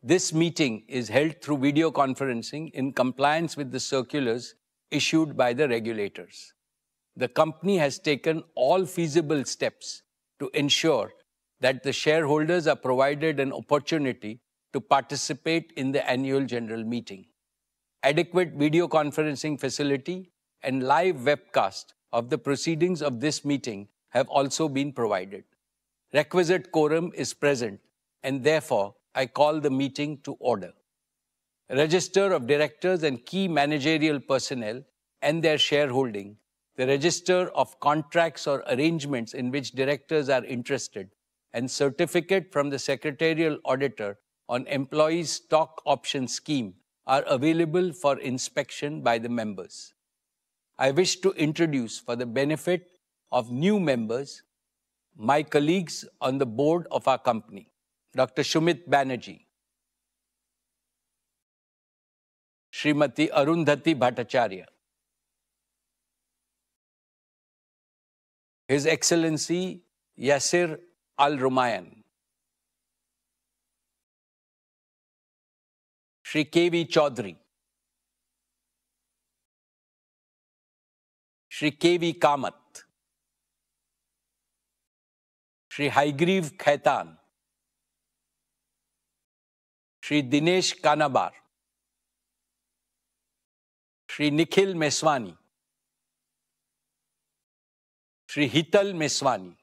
This meeting is held through video conferencing in compliance with the circulars issued by the regulators. The company has taken all feasible steps to ensure that the shareholders are provided an opportunity to participate in the annual general meeting. Adequate video conferencing facility and live webcast of the proceedings of this meeting have also been provided. Requisite quorum is present, and therefore I call the meeting to order. Register of directors and key managerial personnel and their shareholding, the register of contracts or arrangements in which directors are interested, and certificate from the secretarial auditor on employees' stock option scheme are available for inspection by the members. I wish to introduce, for the benefit of new members, my colleagues on the board of our company. Dr. Shumit Banerjee, Srimati Arundhati Bhattacharya, His Excellency Yasir Al-Rumayyan, Shri K.V. Chaudhary, Shri K.V. Kamath, Shri Haigriv Khaitan, Shri Dinesh Kanabar, Shri Nikhil Meswani, Shri Hital Meswani,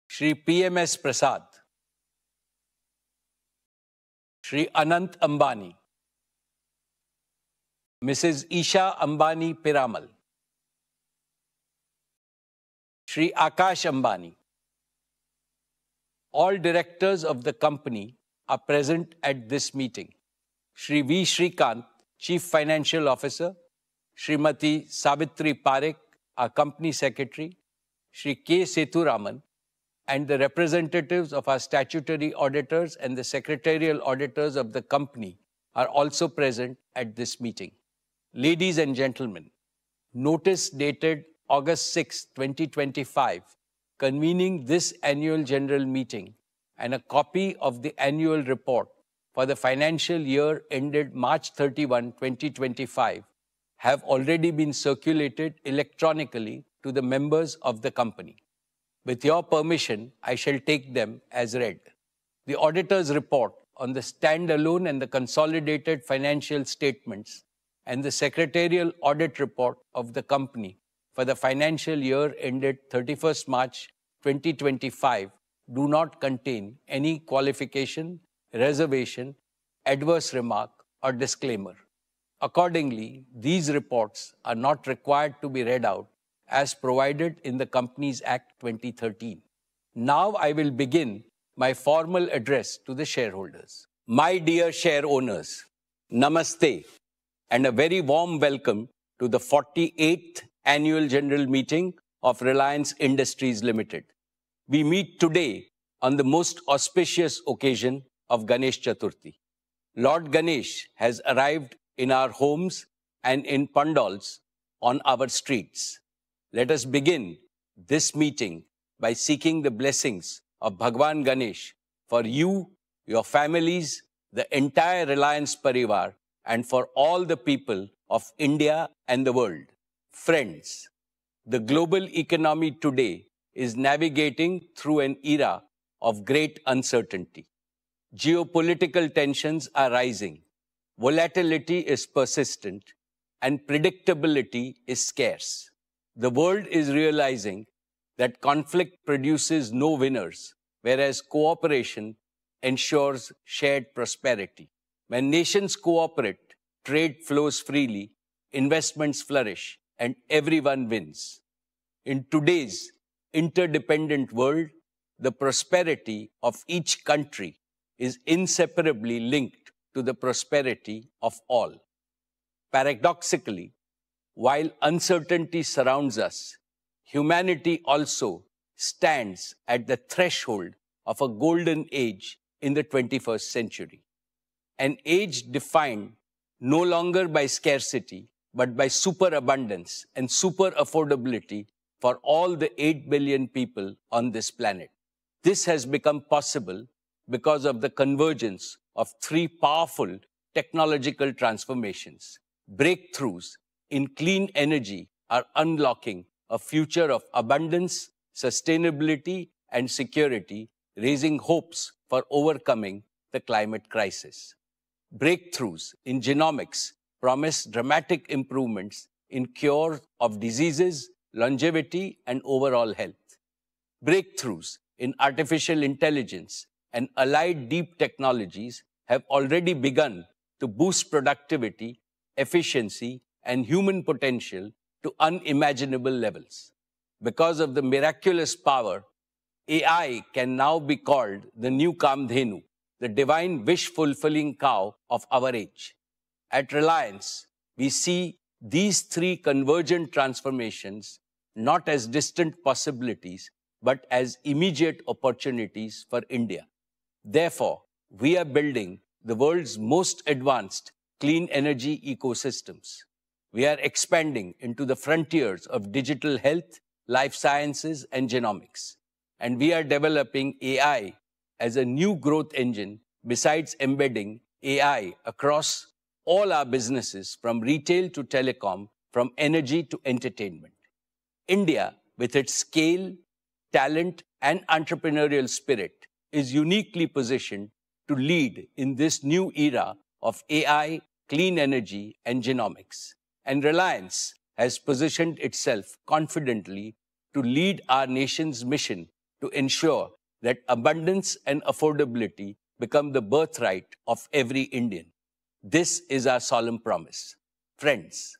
Shri P.M.S. Prasad, Shri Anant Ambani, Mrs. Isha Ambani Piramal, Shri Akash Ambani. All directors of the company are present at this meeting. Shri V. Shrikant, Chief Financial Officer, Srimati Savitri Parekh, our Company Secretary, Shri K. Sethuraman, and the representatives of our statutory auditors and the secretarial auditors of the company are also present at this meeting. Ladies and gentlemen, notice dated August 6, 2025, convening this annual general meeting and a copy of the annual report for the financial year ended March 31, 2025, have already been circulated electronically to the members of the company. With your permission, I shall take them as read. The auditor's report on the standalone and the consolidated financial statements and the secretarial audit report of the company for the financial year ended 31st March 2025 do not contain any qualification, reservation, adverse remark, or disclaimer. Accordingly, these reports are not required to be read out as provided in the Companies Act 2013. Now I will begin my formal address to the shareholders. My dear share owners, Namaste, and a very warm welcome to the 48th Annual General Meeting of Reliance Industries Limited. We meet today on the most auspicious occasion of Ganesh Chaturthi. Lord Ganesh has arrived in our homes and in pandals on our streets. Let us begin this meeting by seeking the blessings of Bhagwan Ganesh for you, your families, the entire Reliance Parivar, and for all the people of India and the world. Friends, the global economy today is navigating through an era of great uncertainty. Geopolitical tensions are rising, volatility is persistent, and predictability is scarce. The world is realizing that conflict produces no winners, whereas cooperation ensures shared prosperity. When nations cooperate, trade flows freely, investments flourish, and everyone wins. In today's interdependent world, the prosperity of each country is inseparably linked to the prosperity of all. Paradoxically, while uncertainty surrounds us, humanity also stands at the threshold of a golden age in the 21st century. An age defined no longer by scarcity, but by superabundance and super affordability for all the 8 billion people on this planet. This has become possible because of the convergence of three powerful technological transformations. Breakthroughs in clean energy are unlocking a future of abundance, sustainability, and security, raising hopes for overcoming the climate crisis. Breakthroughs in genomics promise dramatic improvements in cure of diseases, longevity, and overall health. Breakthroughs in artificial intelligence and allied deep technologies have already begun to boost productivity, efficiency, and human potential to unimaginable levels. Because of the miraculous power, AI can now be called the new Kamdhenu, the divine wish-fulfilling cow of our age. At Reliance, we see these three convergent transformations not as distant possibilities, but as immediate opportunities for India. Therefore, we are building the world's most advanced clean energy ecosystems. We are expanding into the frontiers of digital health, life sciences, and genomics. And we are developing AI as a new growth engine besides embedding AI across all our businesses from retail to telecom, from energy to entertainment. India, with its scale, talent, and entrepreneurial spirit, is uniquely positioned to lead in this new era of AI, clean energy, and genomics. And Reliance has positioned itself confidently to lead our nation's mission to ensure that abundance and affordability become the birthright of every Indian. This is our solemn promise. Friends,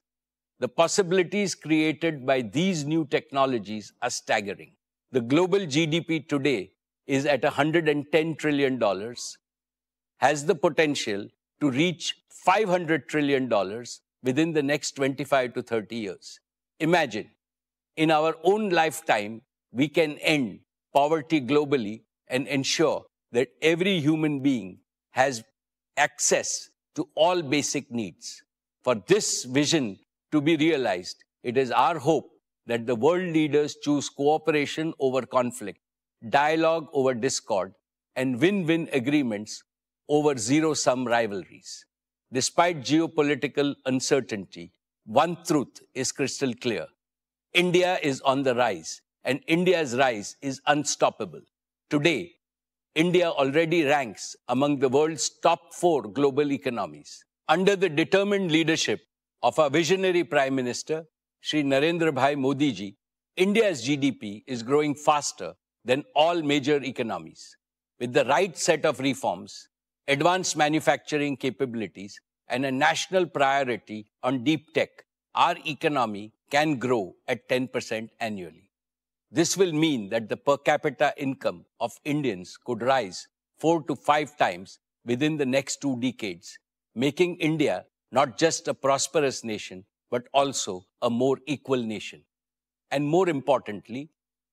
the possibilities created by these new technologies are staggering. The global GDP today is at $110 trillion, has the potential to reach $500 trillion within the next 25 to 30 years. Imagine, in our own lifetime, we can end poverty globally and ensure that every human being has access to all basic needs. For this vision to be realized, it is our hope that the world leaders choose cooperation over conflict, dialogue over discord, and win-win agreements over zero-sum rivalries. Despite geopolitical uncertainty, one truth is crystal clear. India is on the rise, and India's rise is unstoppable. Today, India already ranks among the world's top 4 global economies. Under the determined leadership of our visionary Prime Minister, Shri Narendra Bhai Modi ji, India's GDP is growing faster than all major economies. With the right set of reforms, advanced manufacturing capabilities, and a national priority on deep tech, our economy can grow at 10% annually. This will mean that the per capita income of Indians could rise 4 to 5 times within the next 2 decades, making India not just a prosperous nation, but also a more equal nation. And more importantly,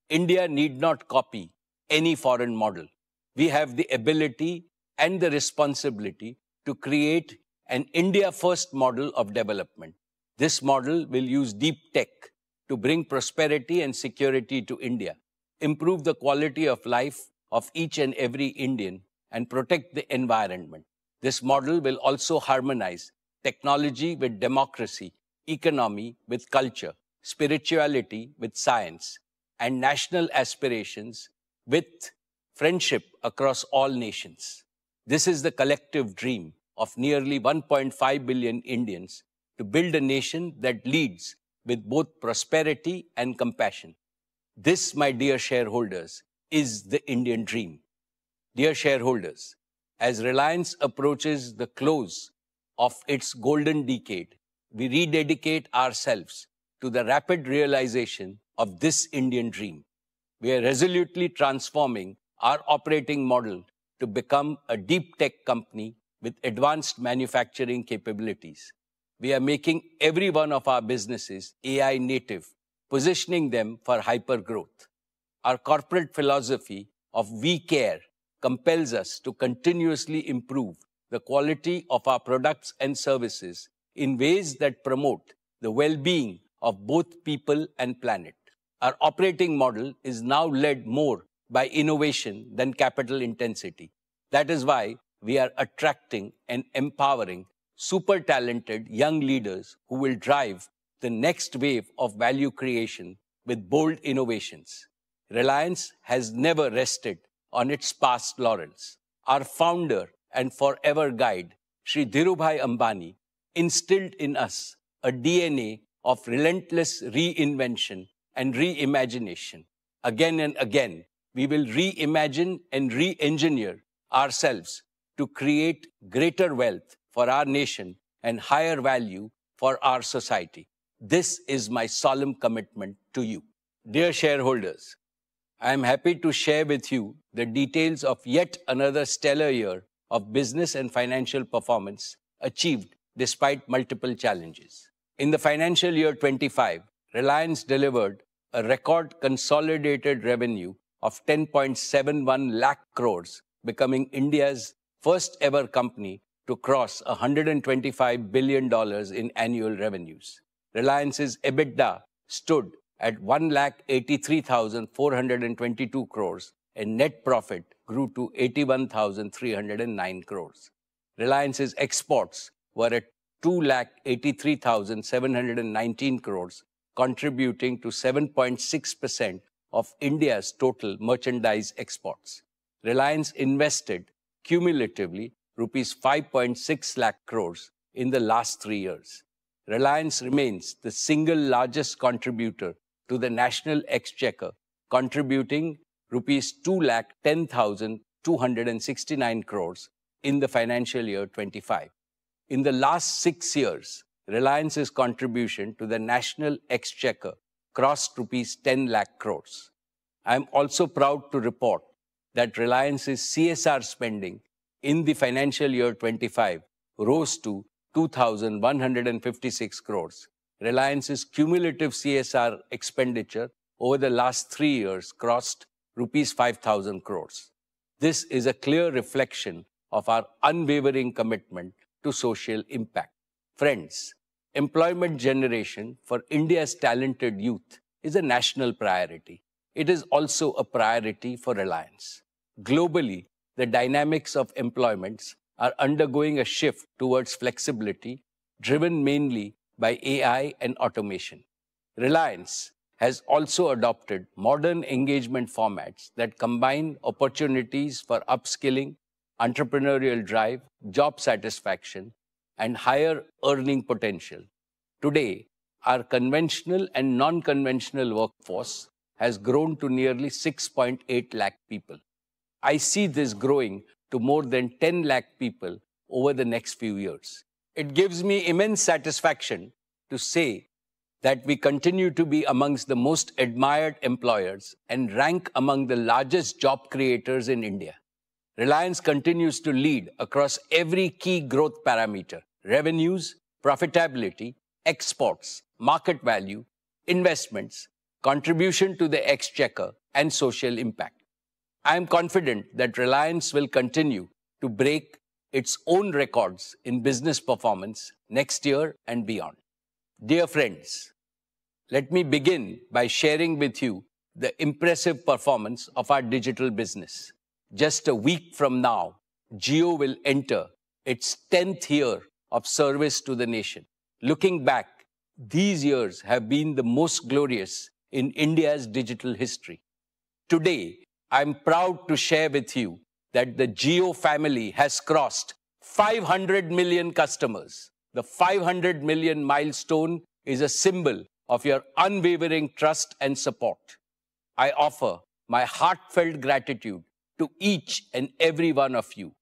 India need not copy any foreign model. We have the ability and the responsibility to create an India-first model of development. This model will use deep tech to bring prosperity and security to India, improve the quality of life of each and every Indian, and protect the environment. This model will also harmonize technology with democracy, economy with culture, spirituality with science, and national aspirations with friendship across all nations. This is the collective dream of nearly 1.5 billion Indians to build a nation that leads with both prosperity and compassion. This, my dear shareholders, is the Indian dream. Dear shareholders, as Reliance approaches the close of its golden decade, we rededicate ourselves to the rapid realization of this Indian dream. We are resolutely transforming our operating model to become a deep tech company with advanced manufacturing capabilities. We are making every one of our businesses AI native, positioning them for hyper growth. Our corporate philosophy of We Care compels us to continuously improve the quality of our products and services in ways that promote the well-being of both people and planet. Our operating model is now led more by innovation than capital intensity. That is why we are attracting and empowering super talented young leaders who will drive the next wave of value creation with bold innovations. Reliance has never rested on its past laurels. Our founder and forever guide, Shri Dhirubhai Ambani, instilled in us a DNA of relentless reinvention and reimagination. Again and again, we will reimagine and re-engineer ourselves to create greater wealth for our nation and higher value for our society. This is my solemn commitment to you. Dear shareholders, I am happy to share with you the details of yet another stellar year of business and financial performance achieved despite multiple challenges. In the financial year 25, Reliance delivered a record consolidated revenue of 10.71 lakh crores, becoming India's first ever company to cross $125 billion in annual revenues. Reliance's EBITDA stood at 1,83,422 crores and net profit grew to 81,309 crores. Reliance's exports were at 2,83,719 crores, contributing to 7.6% of India's total merchandise exports. Reliance invested cumulatively rupees 5.6 lakh crores in the last 3 years. Reliance remains the single largest contributor to the national exchequer, contributing rupees 2,10,269 crores in the financial year 25. In the last 6 years, Reliance's contribution to the national exchequer crossed rupees 10 lakh crores. I am also proud to report that Reliance's CSR spending in the financial year 25 rose to 2,156 crores. Reliance's cumulative CSR expenditure over the last 3 years crossed rupees 5,000 crores. This is a clear reflection of our unwavering commitment to social impact. Friends, employment generation for India's talented youth is a national priority. It is also a priority for Reliance. Globally, the dynamics of employments are undergoing a shift towards flexibility, driven mainly by AI and automation. Reliance has also adopted modern engagement formats that combine opportunities for upskilling, entrepreneurial drive, job satisfaction, and higher earning potential. Today, our conventional and non-conventional workforce has grown to nearly 6.8 lakh people. I see this growing to more than 10 lakh people over the next few years. It gives me immense satisfaction to say that we continue to be amongst the most admired employers and rank among the largest job creators in India. Reliance continues to lead across every key growth parameter: revenues, profitability, exports, market value, investments, contribution to the exchequer, and social impact. I am confident that Reliance will continue to break its own records in business performance next year and beyond. Dear friends, let me begin by sharing with you the impressive performance of our digital business. Just a week from now, Jio will enter its 10th year of service to the nation. Looking back, these years have been the most glorious in India's digital history. Today, I'm proud to share with you that the Jio family has crossed 500 million customers. The 500 million milestone is a symbol of your unwavering trust and support. I offer my heartfelt gratitude to each and every one of you.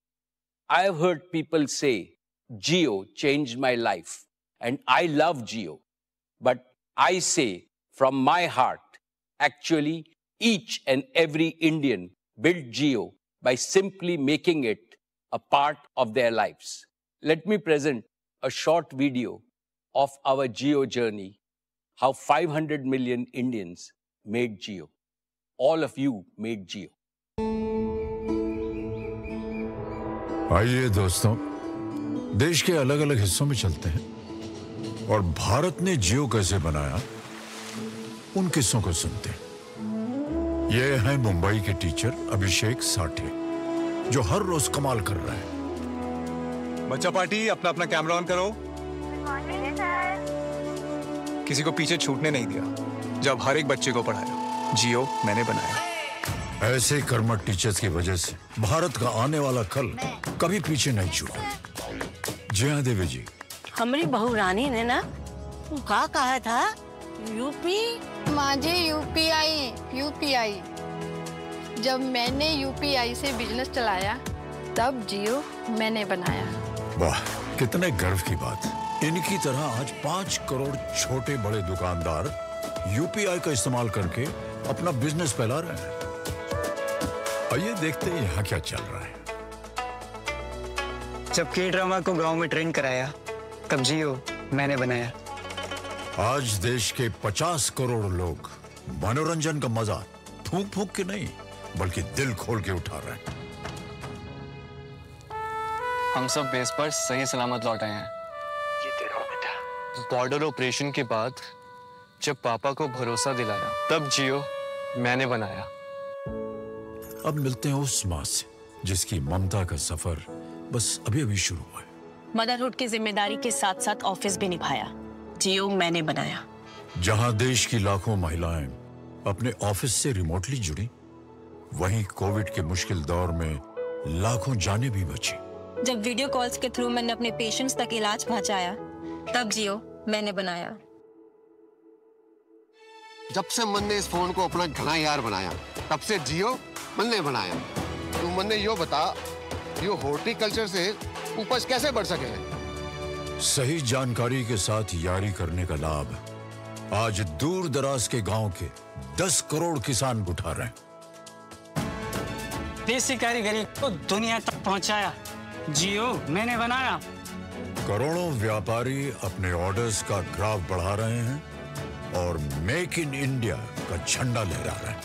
I have heard people say, Jio changed my life, and I love Jio. But I say from my heart, actually, each and every Indian built Jio by simply making it a part of their lives. Let me present a short video of our Jio journey, how 500 million Indians made Jio. All of you made Jio. आइए दोस्तों, देश के अलग अलग हिस्सों में चलते हैं और भारत ने जियो कैसे बनाया उन किस्सों को सुनते हैं। ये है मुंबई के टीचर अभिषेक साठे। जो हर रोज कमाल कर रहा है। बच्चा पार्टी, अपना अपना कैमरा ऑन करो। किसी को पीछे छूटने नहीं दिया जब हर एक बच्चे को पढ़ाया। जियो मैंने बनाया। ऐसे कर्मठ टीचर्स की वजह से भारत का आने वाला कल कभी पीछे नहीं छूटा। जय हाँ देवी जी। हमारी बहू रानी ने ना क्या कहा था? यूपी माजे यूपीआई। जब मैंने यूपीआई से बिजनेस चलाया तब जियो मैंने बनाया। वाह, कितने गर्व की बात। इनकी तरह आज 5 करोड़ छोटे बड़े दुकानदार यूपीआई का इस्तेमाल करके अपना बिजनेस फैला रहे हैं। आइए देखते हैं यहाँ क्या चल रहा है। जब के ड्रामा को गांव में ट्रेंड कराया तब जियो मैंने बनाया। आज देश के 50 करोड़ लोग मनोरंजन का मजा फूंक फूंक के नहीं बल्कि दिल खोल के उठा रहे हैं। हम सब बेस पर सही सलामत लौट आए हैं। ये तेरा बेटा। बॉर्डर ऑपरेशन के बाद जब पापा को भरोसा दिलाया तब जियो मैंने बनाया। अब मिलते हैं उस माँ से जिसकी ममता का सफर बस अभी अभी शुरू हुआ है। मदरहुड की जिम्मेदारी के साथ साथ ऑफिस भी निभाया। जियो मैंने बनाया। जहां देश की लाखों महिलाएं अपने ऑफिस से रिमोटली जुड़ी, वहीं कोविड के मुश्किल दौर में लाखों जानें भी बची। जब वीडियो कॉल्स के थ्रू मैंने अपने पेशेंट्स तक इलाज पहुंचाया तब जियो मैंने बनाया। जब से मन ने इस फोन को अपना घना यार बनाया तब से जियो मन ने बनाया। तू मन ने यो बता, यो हॉर्टिकल्चर से उपज कैसे बढ़ सके? सही जानकारी के साथ यारी करने का लाभ आज दूर दराज के गांव के 10 करोड़ किसान उठा रहे हैं। देसी कारीगरी को दुनिया तक पहुंचाया जियो मैंने बनाया। करोड़ों व्यापारी अपने ऑर्डर्स का ग्राफ बढ़ा रहे हैं और मेक इन इंडिया का झंडा लहरा रहे हैं।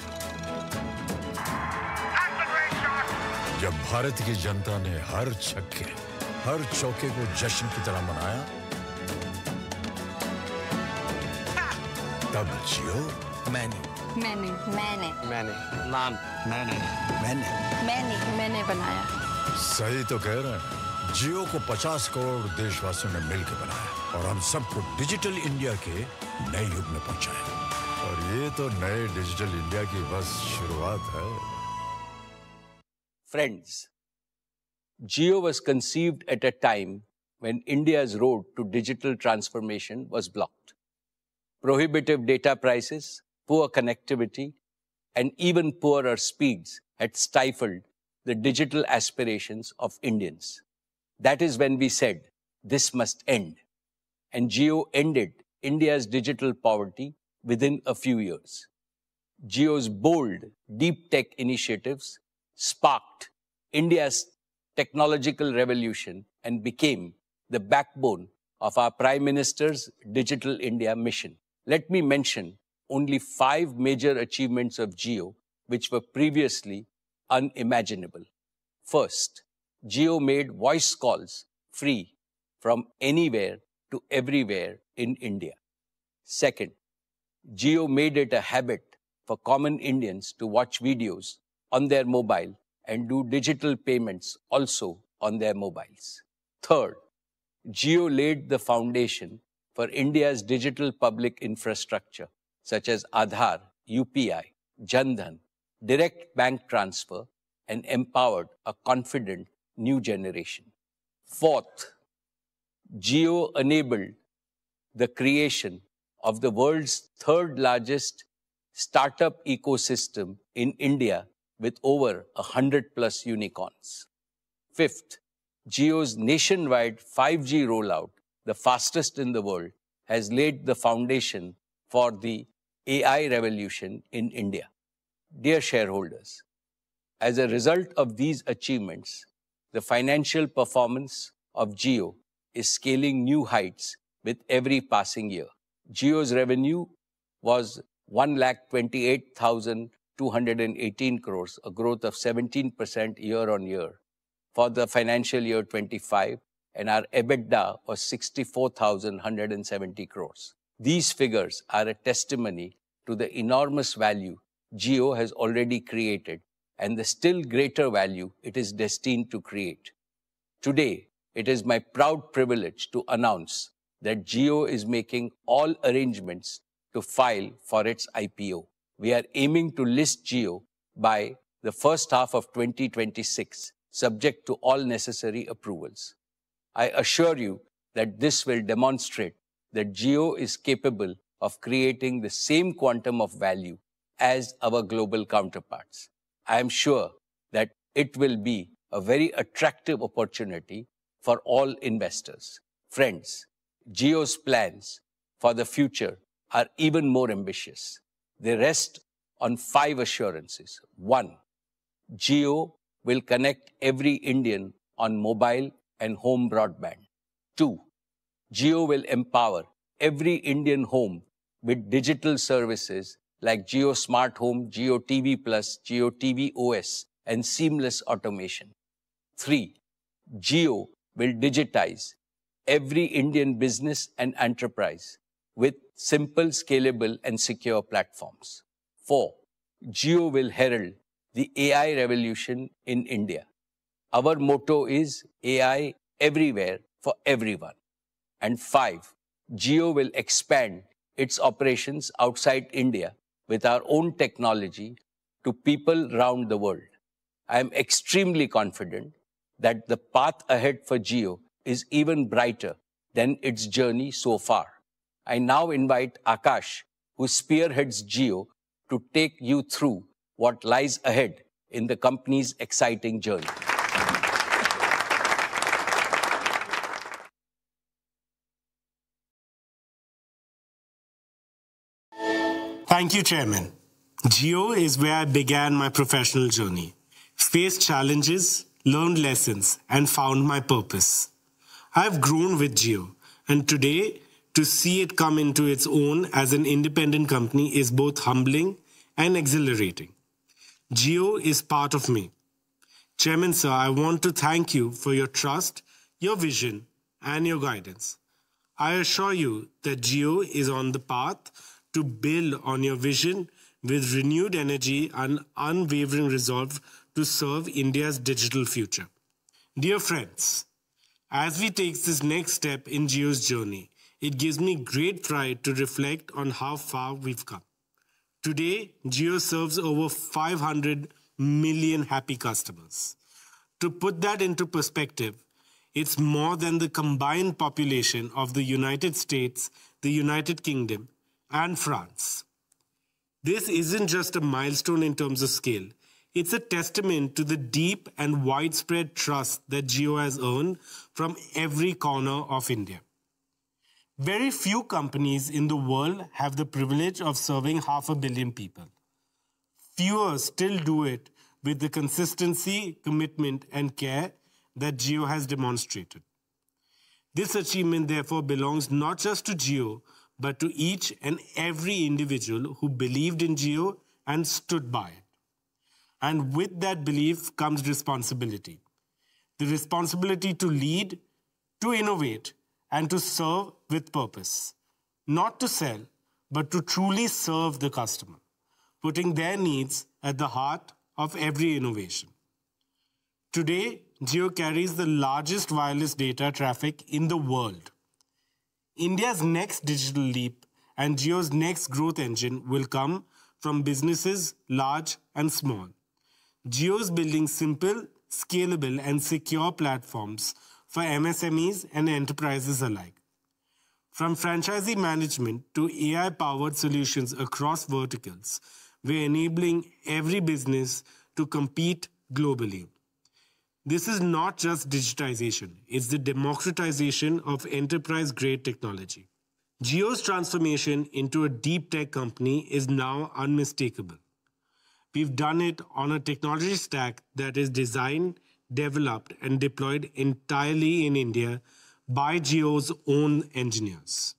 जब भारत की जनता ने हर छक्के हर चौके को जश्न की तरह मनाया तब जियो मैंने बनाया। सही तो कह रहे हैं। जियो को 50 करोड़ देशवासियों ने मिलकर बनाया और हम सबको डिजिटल इंडिया के नए युग में पहुंचाया। और ये तो नए डिजिटल इंडिया की बस शुरुआत है। Friends, Jio was conceived at a time when India's road to digital transformation was blocked. Prohibitive data prices, poor connectivity, and even poorer speeds had stifled the digital aspirations of Indians. That is when we said, this must end. And Jio ended India's digital poverty within a few years. Jio's bold, deep tech initiatives sparked India's technological revolution and became the backbone of our Prime Minister's Digital India mission. Let me mention only 5 major achievements of Jio which were previously unimaginable. First, Jio made voice calls free from anywhere to everywhere in India. Second, Jio made it a habit for common Indians to watch videos on their mobile and do digital payments also on their mobiles. Third, Jio laid the foundation for India's digital public infrastructure, such as Aadhaar, UPI, Jan Dhan, direct bank transfer, and empowered a confident new generation. Fourth, Jio enabled the creation of the world's third largest startup ecosystem in India with over 100+ unicorns. Fifth, Jio's nationwide 5G rollout, the fastest in the world, has laid the foundation for the AI revolution in India. Dear shareholders, as a result of these achievements, the financial performance of Jio is scaling new heights with every passing year. Jio's revenue was 1,28,218 crores, a growth of 17% year on year for the financial year 25, and our EBITDA was 64,170 crores. These figures are a testimony to the enormous value Jio has already created and the still greater value it is destined to create. Today, it is my proud privilege to announce that Jio is making all arrangements to file for its IPO. We are aiming to list Jio by the first half of 2026, subject to all necessary approvals. I assure you that this will demonstrate that Jio is capable of creating the same quantum of value as our global counterparts. I am sure that it will be a very attractive opportunity for all investors. Friends, Jio's plans for the future are even more ambitious. They rest on 5 assurances. 1, Jio will connect every Indian on mobile and home broadband. 2, Jio will empower every Indian home with digital services like Jio Smart Home, Jio TV Plus, Jio TV OS, and seamless automation. 3, Jio will digitize every Indian business and enterprise with simple, scalable, and secure platforms. 4, Jio will herald the AI revolution in India. Our motto is AI everywhere for everyone. And 5, Jio will expand its operations outside India with our own technology to people around the world. I am extremely confident that the path ahead for Jio is even brighter than its journey so far. I now invite Akash, who spearheads Jio, to take you through what lies ahead in the company's exciting journey. Thank you, Chairman. Jio is where I began my professional journey, faced challenges, learned lessons, and found my purpose. I've grown with Jio, and today, to see it come into its own as an independent company is both humbling and exhilarating. Jio is part of me. Chairman, sir, I want to thank you for your trust, your vision, and your guidance. I assure you that Jio is on the path to build on your vision with renewed energy and unwavering resolve to serve India's digital future. Dear friends, as we take this next step in Jio's journey, it gives me great pride to reflect on how far we've come. Today, Jio serves over 500 million happy customers. To put that into perspective, it's more than the combined population of the United States, the United Kingdom, and France. This isn't just a milestone in terms of scale. It's a testament to the deep and widespread trust that Jio has earned from every corner of India. Very few companies in the world have the privilege of serving 500 million people. Fewer still do it with the consistency, commitment, and care that Jio has demonstrated. This achievement, therefore, belongs not just to Jio, but to each and every individual who believed in Jio and stood by it. And with that belief comes responsibility. The responsibility to lead, to innovate, and to serve with purpose. Not to sell, but to truly serve the customer, putting their needs at the heart of every innovation. Today, Jio carries the largest wireless data traffic in the world. India's next digital leap and Jio's next growth engine will come from businesses large and small. Jio is building simple, scalable, and secure platforms for MSMEs and enterprises alike. From franchisee management to AI-powered solutions across verticals, we're enabling every business to compete globally. This is not just digitization, it's the democratization of enterprise-grade technology. Jio's transformation into a deep tech company is now unmistakable. We've done it on a technology stack that is designed, developed, and deployed entirely in India by Jio's own engineers.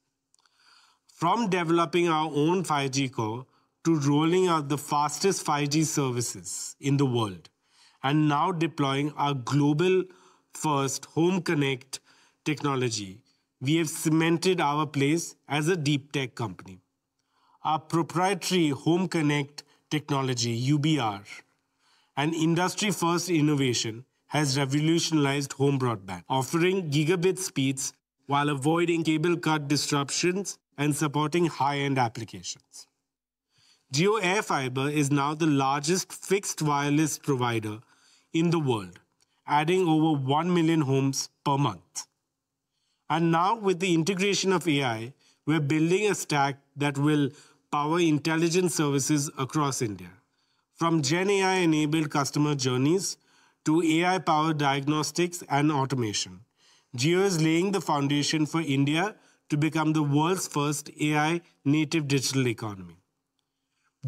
From developing our own 5G core to rolling out the fastest 5G services in the world, and now deploying our global first Home Connect technology, we have cemented our place as a deep tech company. Our proprietary Home Connect technology, UBR, an industry-first innovation has revolutionized home broadband, offering gigabit speeds while avoiding cable cut disruptions and supporting high-end applications. Jio AirFiber is now the largest fixed wireless provider in the world, adding over 1 million homes per month. And now with the integration of AI, we're building a stack that will power intelligent services across India. From Gen AI-enabled customer journeys to AI-powered diagnostics and automation, Jio is laying the foundation for India to become the world's first AI-native digital economy.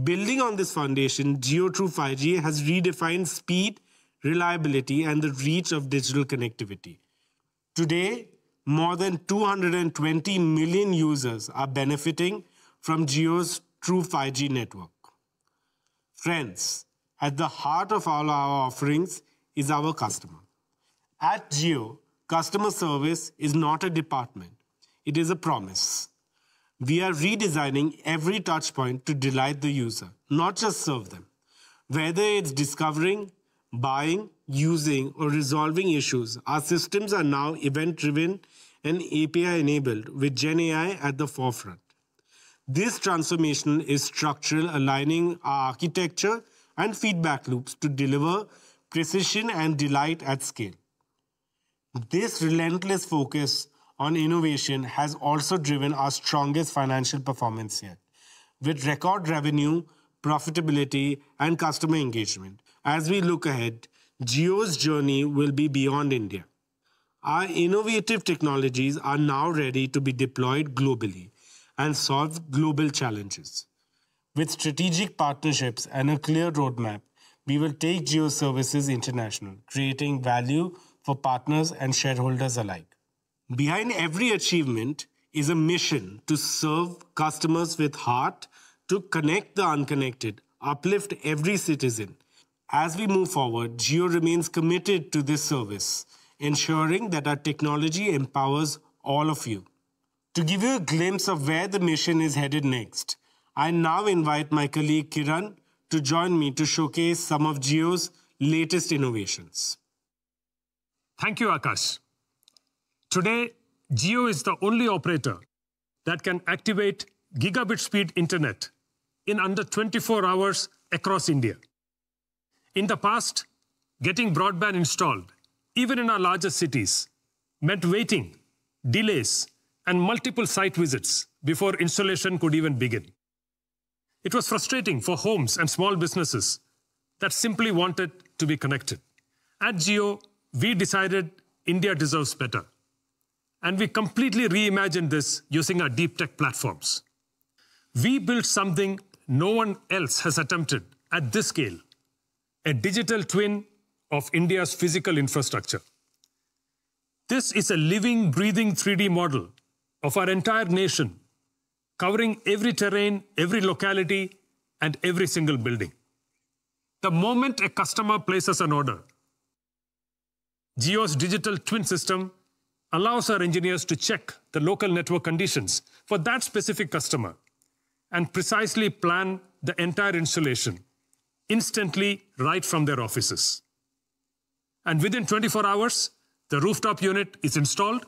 Building on this foundation, Jio through 5G has redefined speed, reliability, and the reach of digital connectivity. Today, more than 220 million users are benefiting from Jio's true 5G network. Friends, at the heart of all our offerings is our customer. At Jio, customer service is not a department, it is a promise. We are redesigning every touchpoint to delight the user, not just serve them. Whether it's discovering, buying, using, or resolving issues, our systems are now event-driven and API-enabled with Gen AI at the forefront. This transformation is structural, aligning our architecture and feedback loops to deliver precision and delight at scale. This relentless focus on innovation has also driven our strongest financial performance yet, with record revenue, profitability, and customer engagement. As we look ahead, Jio's journey will be beyond India. Our innovative technologies are now ready to be deployed globally and solve global challenges. With strategic partnerships and a clear roadmap, we will take Jio services international, creating value for partners and shareholders alike. Behind every achievement is a mission to serve customers with heart, to connect the unconnected, uplift every citizen. As we move forward, Jio remains committed to this service, ensuring that our technology empowers all of you. To give you a glimpse of where the mission is headed next, I now invite my colleague Kiran to join me to showcase some of Jio's latest innovations. Thank you, Akash. Today, Jio is the only operator that can activate gigabit speed internet in under 24 hours across India. In the past, getting broadband installed, even in our largest cities, meant waiting, delays, and multiple site visits before installation could even begin. It was frustrating for homes and small businesses that simply wanted to be connected. At Jio, we decided India deserves better. And we completely reimagined this using our deep tech platforms. We built something no one else has attempted at this scale, a digital twin of India's physical infrastructure. This is a living, breathing 3D model of our entire nation, covering every terrain, every locality, and every single building. The moment a customer places an order, Jio's digital twin system allows our engineers to check the local network conditions for that specific customer and precisely plan the entire installation instantly right from their offices. And within 24 hours, the rooftop unit is installed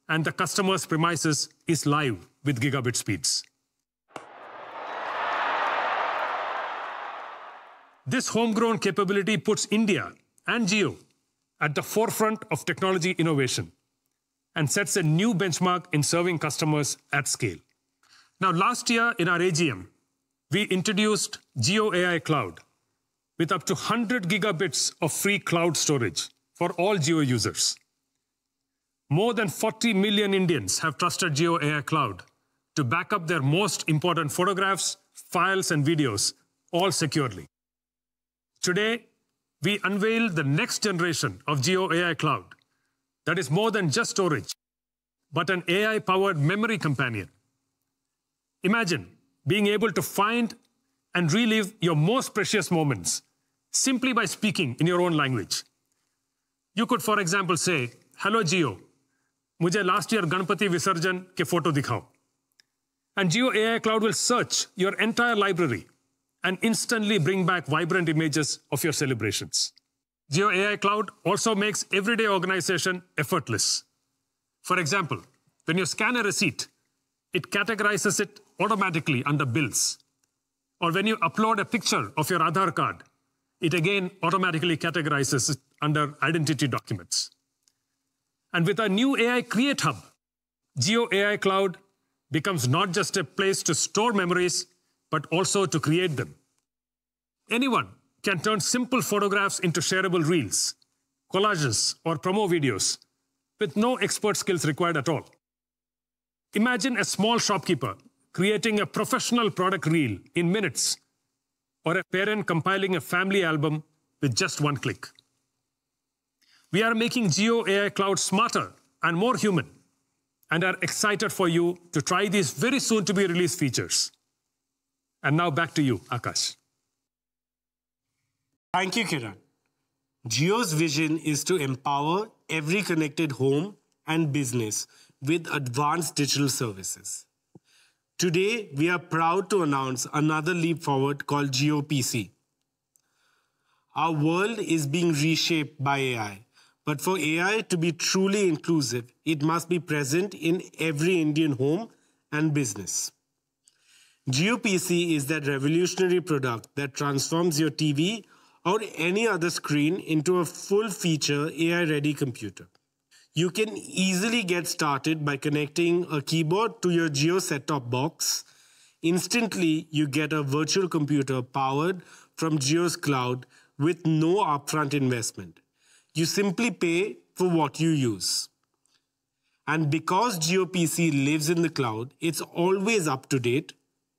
and the customer's premises is live with gigabit speeds. This homegrown capability puts India and Jio at the forefront of technology innovation and sets a new benchmark in serving customers at scale. Now, last year in our AGM, we introduced Jio AI Cloud with up to 100 gigabits of free cloud storage for all Jio users. More than 40 million Indians have trusted Jio AI Cloud to back up their most important photographs, files, and videos, all securely. Today, we unveil the next generation of Jio AI Cloud that is more than just storage, but an AI-powered memory companion. Imagine being able to find and relive your most precious moments simply by speaking in your own language. You could, for example, say, "Hello, Jio, मुझे last year Ganpati Visarjan के photo दिखाओ." And Jio AI Cloud will search your entire library and instantly bring back vibrant images of your celebrations. Jio AI Cloud also makes everyday organization effortless. For example, when you scan a receipt, it categorizes it automatically under bills. Or when you upload a picture of your Aadhaar card, it again automatically categorizes it under identity documents. And with our new AI Create Hub, Jio AI Cloud becomes not just a place to store memories, but also to create them. Anyone can turn simple photographs into shareable reels, collages, or promo videos with no expert skills required at all. Imagine a small shopkeeper creating a professional product reel in minutes, or a parent compiling a family album with just one click. We are making Jio AI Cloud smarter and more human, and are excited for you to try these very soon to be released features. And now back to you, Akash. Thank you, Kiran. Jio's vision is to empower every connected home and business with advanced digital services. Today, we are proud to announce another leap forward called Jio PC. Our world is being reshaped by AI, but for AI to be truly inclusive, it must be present in every Indian home and business. Jio PC is that revolutionary product that transforms your TV or any other screen into a full-feature AI-ready computer. You can easily get started by connecting a keyboard to your Jio set-top box. Instantly, you get a virtual computer powered from Jio's cloud with no upfront investment. You simply pay for what you use. And because Jio PC lives in the cloud, it's always up to date,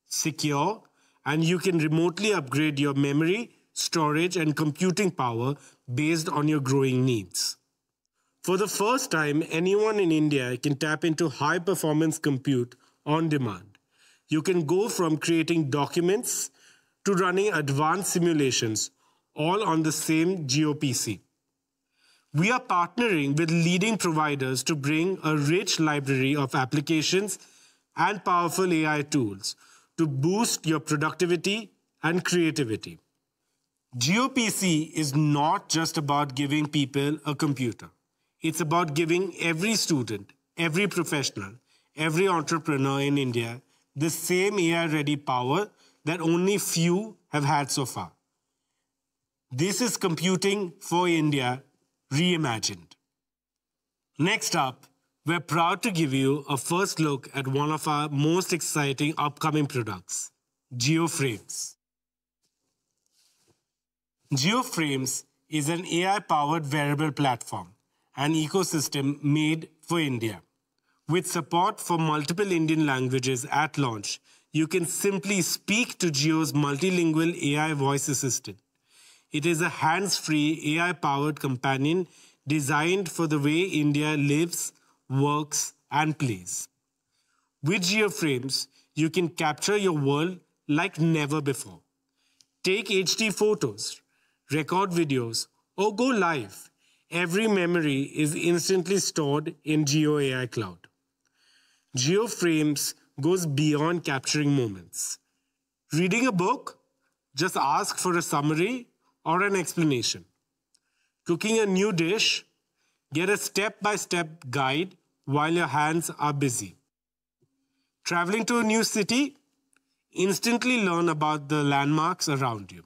secure, and you can remotely upgrade your memory, storage, and computing power based on your growing needs. For the first time, anyone in India can tap into high-performance compute on demand. You can go from creating documents to running advanced simulations, all on the same Jio PC. We are partnering with leading providers to bring a rich library of applications and powerful AI tools to boost your productivity and creativity. Jio PC is not just about giving people a computer. It's about giving every student, every professional, every entrepreneur in India the same AI-ready power that only few have had so far. This is Computing for India reimagined. Next up, we're proud to give you a first look at one of our most exciting upcoming products, Jio Frames. Jio Frames is an AI-powered wearable platform, an ecosystem made for India. With support for multiple Indian languages at launch, you can simply speak to Jio's multilingual AI voice assistant. It is a hands-free AI-powered companion designed for the way India lives, works, and plays. With Jio Frames, you can capture your world like never before. Take HD photos, record videos, or go live. Every memory is instantly stored in Jio AI Cloud. Jio Frames goes beyond capturing moments. Reading a book? Just ask for a summary or an explanation. Cooking a new dish? Get a step-by-step guide while your hands are busy. Traveling to a new city? Instantly learn about the landmarks around you.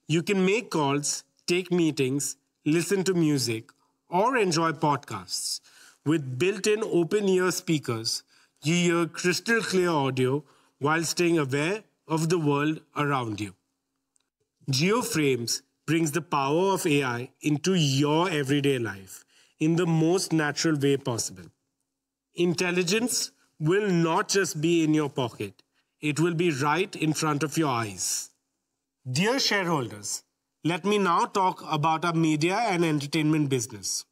You can make calls, take meetings, listen to music, or enjoy podcasts. With built-in open-ear speakers, you hear crystal clear audio while staying aware of the world around you. Jio Frames brings the power of AI into your everyday life in the most natural way possible. Intelligence will not just be in your pocket. It will be right in front of your eyes. Dear shareholders, let me now talk about our media and entertainment business.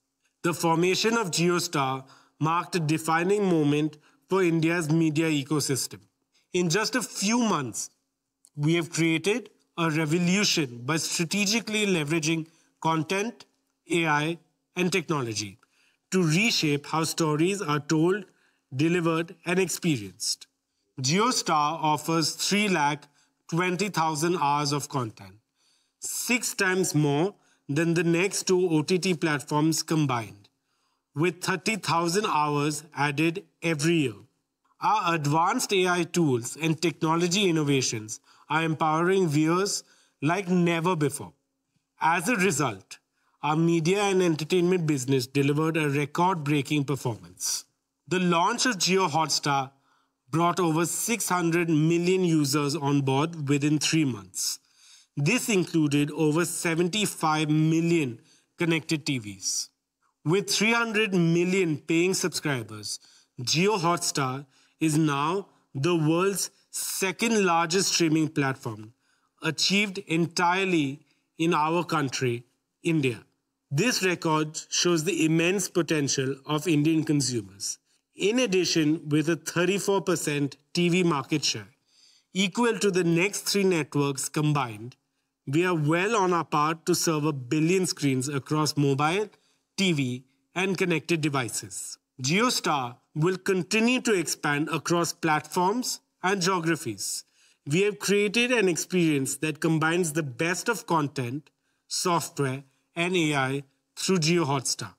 The formation of JioStar marked a defining moment for India's media ecosystem. In just a few months, we have created a revolution by strategically leveraging content, AI, and technology to reshape how stories are told, delivered, and experienced. JioStar offers 3 lakh 20,000 hours of content, 6 times more than the next 2 OTT platforms combined, with 30,000 hours added every year. Our advanced AI tools and technology innovations are empowering viewers like never before. As a result, our media and entertainment business delivered a record-breaking performance. The launch of Jio Hotstar brought over 600 million users on board within 3 months. This included over 75 million connected TVs. With 300 million paying subscribers, Jio Hotstar is now the world's second largest streaming platform, achieved entirely in our country, India. This record shows the immense potential of Indian consumers. In addition, with a 34% TV market share, equal to the next 3 networks combined, we are well on our path to serve 1 billion screens across mobile, TV, and connected devices. JioStar will continue to expand across platforms and geographies. We have created an experience that combines the best of content, software, and AI through Jio Hotstar.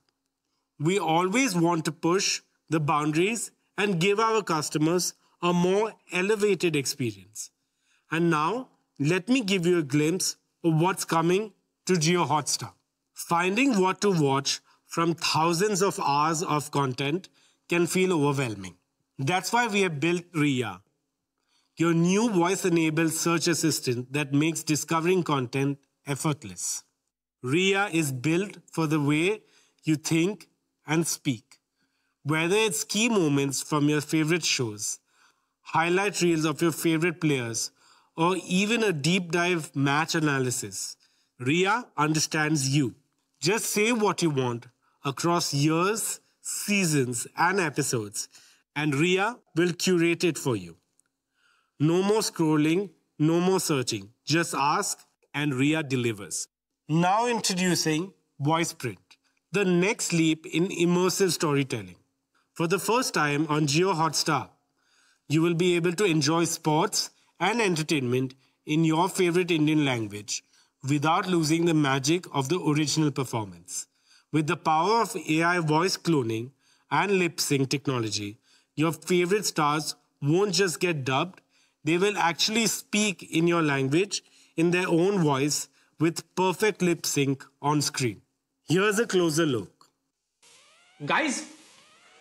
We always want to push the boundaries and give our customers a more elevated experience. And now, let me give you a glimpse of what's coming to Jio Hotstar. Finding what to watch from thousands of hours of content can feel overwhelming. That's why we have built Riya, your new voice-enabled search assistant that makes discovering content effortless. Riya is built for the way you think and speak. Whether it's key moments from your favorite shows, highlight reels of your favorite players, or even a deep dive match analysis, Riya understands you. Just say what you want across years, seasons, and episodes, and Riya will curate it for you. No more scrolling, no more searching. Just ask and Riya delivers. Now introducing VoicePrint, the next leap in immersive storytelling. For the first time on Jio Hotstar, you will be able to enjoy sports and entertainment in your favorite Indian language without losing the magic of the original performance. With the power of AI voice cloning and lip sync technology, your favorite stars won't just get dubbed, they will actually speak in your language in their own voice with perfect lip sync on screen. Here's a closer look. Guys,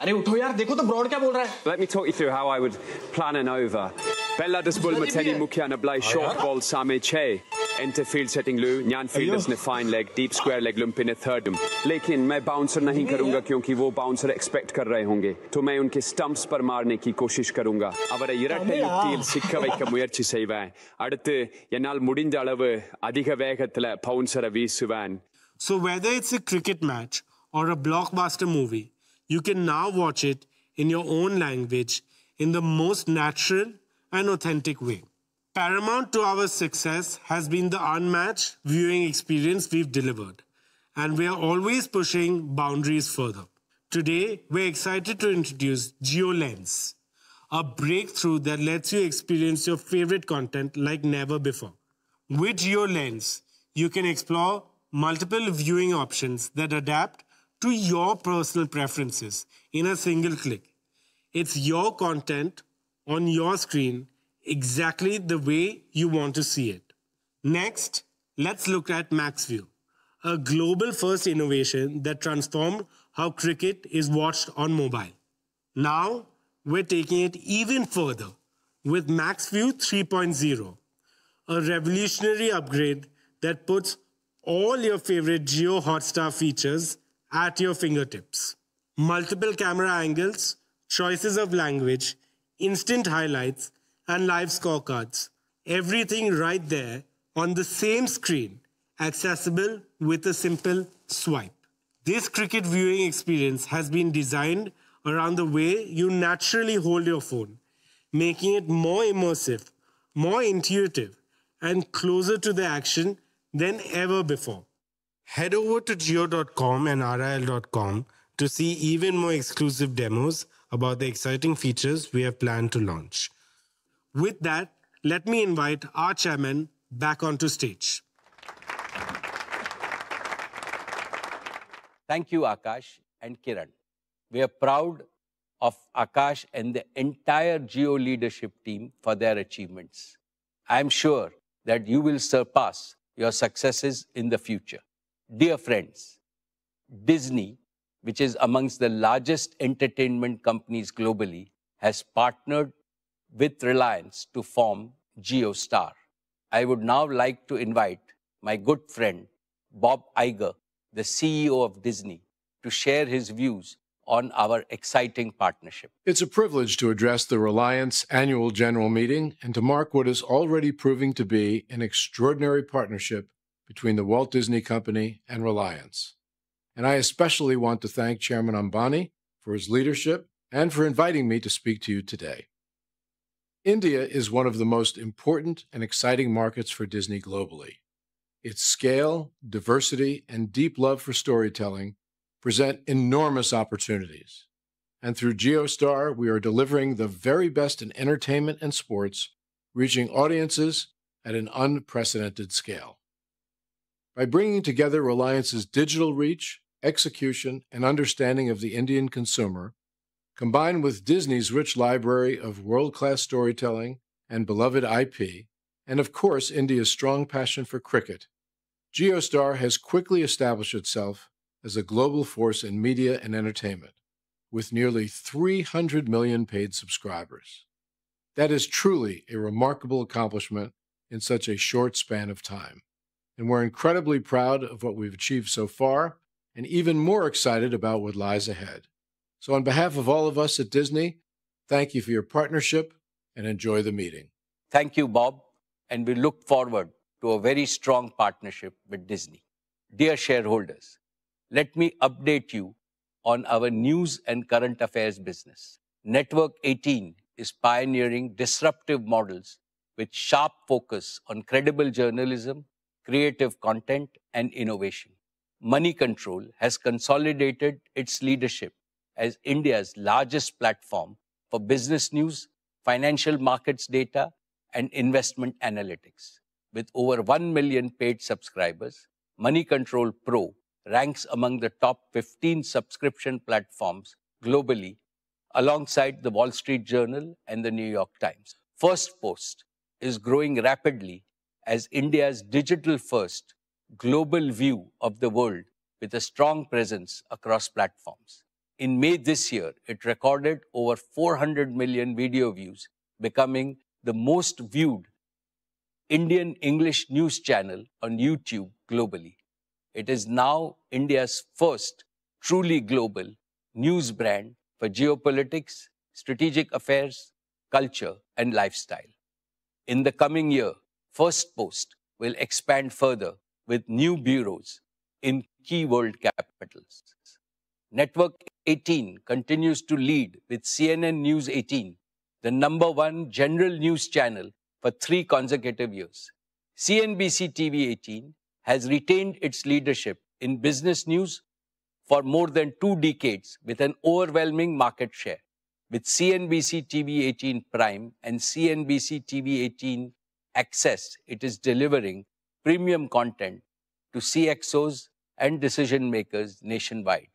अरे उठो यार, देखो तो broad क्या बोल रहा है. Let me talk you through how I would plan an over. Bella desbull mateni mukhyana blai short ball same che. Enter field setting lu, nyan fielders ne fine leg, deep square leg lump in a thirdum. लेकिन मैं bouncer नहीं करूँगा क्योंकि वो bouncer expect कर रहे होंगे. तो मैं उनके stumps पर मारने की कोशिश करूँगा. அவரை இரட்டை யுக்தியில் சிக்க வைக்க முயற்சி செய்வேன். அடுத்து என்னால் முடிந்த அளவு அதிக வேகத்துல bouncer வீசுவேன். So whether it's a cricket match or a blockbuster movie, you can now watch it in your own language in the most natural and authentic way. Paramount to our success has been the unmatched viewing experience we've delivered, and we are always pushing boundaries further. Today, we're excited to introduce Jio Lens, a breakthrough that lets you experience your favorite content like never before. With Jio Lens, you can explore multiple viewing options that adapt to your personal preferences in a single click. It's your content on your screen exactly the way you want to see it. Next, let's look at MaxView, a global first innovation that transformed how cricket is watched on mobile. Now, we're taking it even further with MaxView 3.0, a revolutionary upgrade that puts all your favorite Jio Hotstar features at your fingertips. Multiple camera angles, choices of language, instant highlights, and live scorecards. Everything right there on the same screen, accessible with a simple swipe. This cricket viewing experience has been designed around the way you naturally hold your phone, making it more immersive, more intuitive, and closer to the action than ever before. Head over to jio.com and ril.com to see even more exclusive demos about the exciting features we have planned to launch. With that, let me invite our chairman back onto stage. Thank you, Akash and Kiran. We are proud of Akash and the entire Jio leadership team for their achievements. I am sure that you will surpass your successes in the future. Dear friends, Disney, which is amongst the largest entertainment companies globally, has partnered with Reliance to form JioStar. I would now like to invite my good friend, Bob Iger, the CEO of Disney, to share his views on our exciting partnership. It's a privilege to address the Reliance Annual General Meeting and to mark what is already proving to be an extraordinary partnership between the Walt Disney Company and Reliance. And I especially want to thank Chairman Ambani for his leadership and for inviting me to speak to you today. India is one of the most important and exciting markets for Disney globally. Its scale, diversity, and deep love for storytelling present enormous opportunities. And through JioStar, we are delivering the very best in entertainment and sports, reaching audiences at an unprecedented scale. By bringing together Reliance's digital reach, execution, and understanding of the Indian consumer, combined with Disney's rich library of world-class storytelling and beloved IP, and of course India's strong passion for cricket, JioStar has quickly established itself as a global force in media and entertainment, with nearly 300 million paid subscribers. That is truly a remarkable accomplishment in such a short span of time. And we're incredibly proud of what we've achieved so far, and even more excited about what lies ahead. So on behalf of all of us at Disney, thank you for your partnership and enjoy the meeting. Thank you, Bob, and we look forward to a very strong partnership with Disney. Dear shareholders, let me update you on our news and current affairs business. Network 18 is pioneering disruptive models with sharp focus on credible journalism, creative content, and innovation. Money Control has consolidated its leadership as India's largest platform for business news, financial markets data, and investment analytics. With over 1 million paid subscribers, Money Control Pro ranks among the top 15 subscription platforms globally, alongside the Wall Street Journal and the New York Times. First Post is growing rapidly as India's digital-first global view of the world with a strong presence across platforms. In May this year, it recorded over 400 million video views, becoming the most viewed Indian English news channel on YouTube globally. It is now India's first truly global news brand for geopolitics, strategic affairs, culture, and lifestyle. In the coming year, First Post will expand further with new bureaus in key world capitals. Network 18 continues to lead with CNN News 18, the #1 general news channel for 3 consecutive years. CNBC TV 18 has retained its leadership in business news for more than 2 decades with an overwhelming market share. With CNBC TV 18 Prime and CNBC TV 18 Access, it is delivering premium content to CXOs and decision makers nationwide.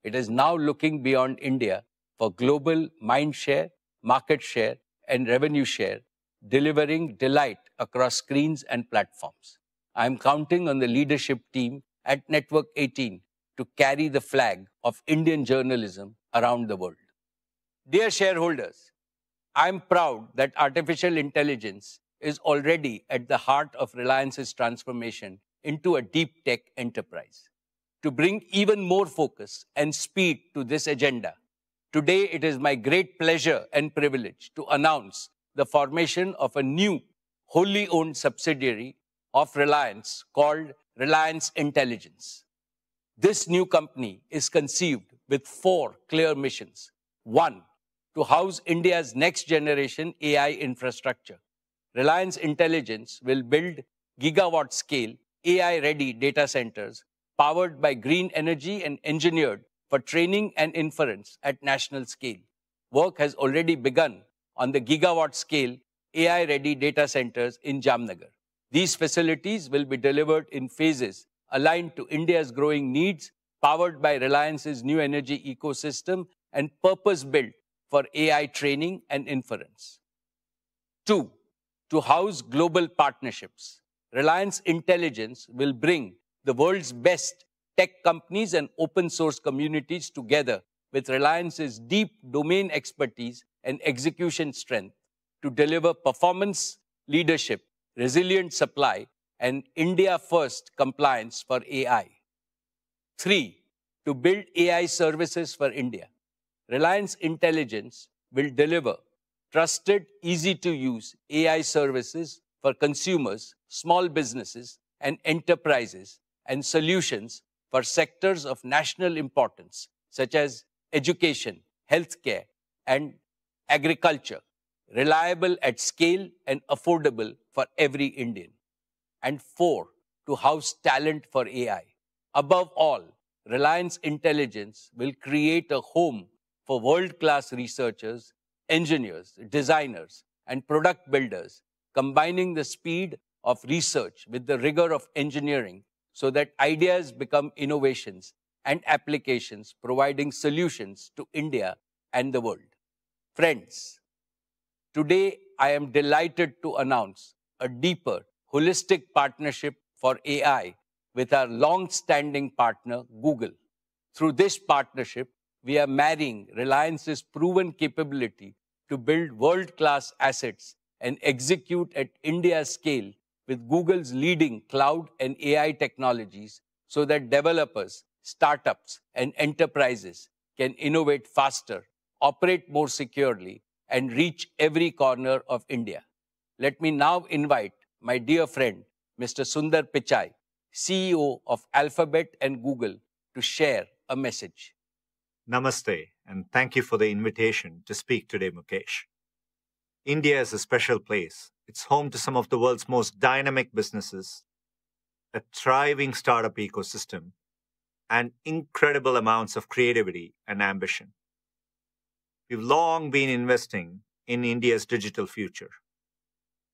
It is now looking beyond India for global mind share, market share, and revenue share, delivering delight across screens and platforms. I am counting on the leadership team at Network 18 to carry the flag of Indian journalism around the world. Dear shareholders, I am proud that artificial intelligence is already at the heart of Reliance's transformation into a deep tech enterprise. To bring even more focus and speed to this agenda, today it is my great pleasure and privilege to announce the formation of a new wholly owned subsidiary of Reliance called Reliance Intelligence. This new company is conceived with 4 clear missions. 1, to house India's next generation AI infrastructure. Reliance Intelligence will build gigawatt-scale AI-ready data centers powered by green energy and engineered for training and inference at national scale. Work has already begun on the gigawatt-scale AI-ready data centers in Jamnagar. These facilities will be delivered in phases aligned to India's growing needs, powered by Reliance's new energy ecosystem and purpose-built for AI training and inference. 2. To house global partnerships. Reliance Intelligence will bring the world's best tech companies and open source communities together with Reliance's deep domain expertise and execution strength to deliver performance leadership, resilient supply, and India-first compliance for AI. 3. To build AI services for India. Reliance Intelligence will deliver trusted, easy-to-use AI services for consumers, small businesses, and enterprises, and solutions for sectors of national importance, such as education, healthcare, and agriculture, reliable at scale and affordable for every Indian. And 4, to house talent for AI. Above all, Reliance Intelligence will create a home for world-class researchers, engineers, designers, and product builders, combining the speed of research with the rigor of engineering so that ideas become innovations and applications, providing solutions to India and the world. Friends, today I am delighted to announce a deeper, holistic partnership for AI with our long-standing partner, Google. Through this partnership, we are marrying Reliance's proven capability to build world-class assets and execute at India's scale with Google's leading cloud and AI technologies so that developers, startups, and enterprises can innovate faster, operate more securely, and reach every corner of India. Let me now invite my dear friend, Mr. Sundar Pichai, CEO of Alphabet and Google, to share a message. Namaste, and thank you for the invitation to speak today, Mukesh. India is a special place. It's home to some of the world's most dynamic businesses, a thriving startup ecosystem, and incredible amounts of creativity and ambition. We've long been investing in India's digital future,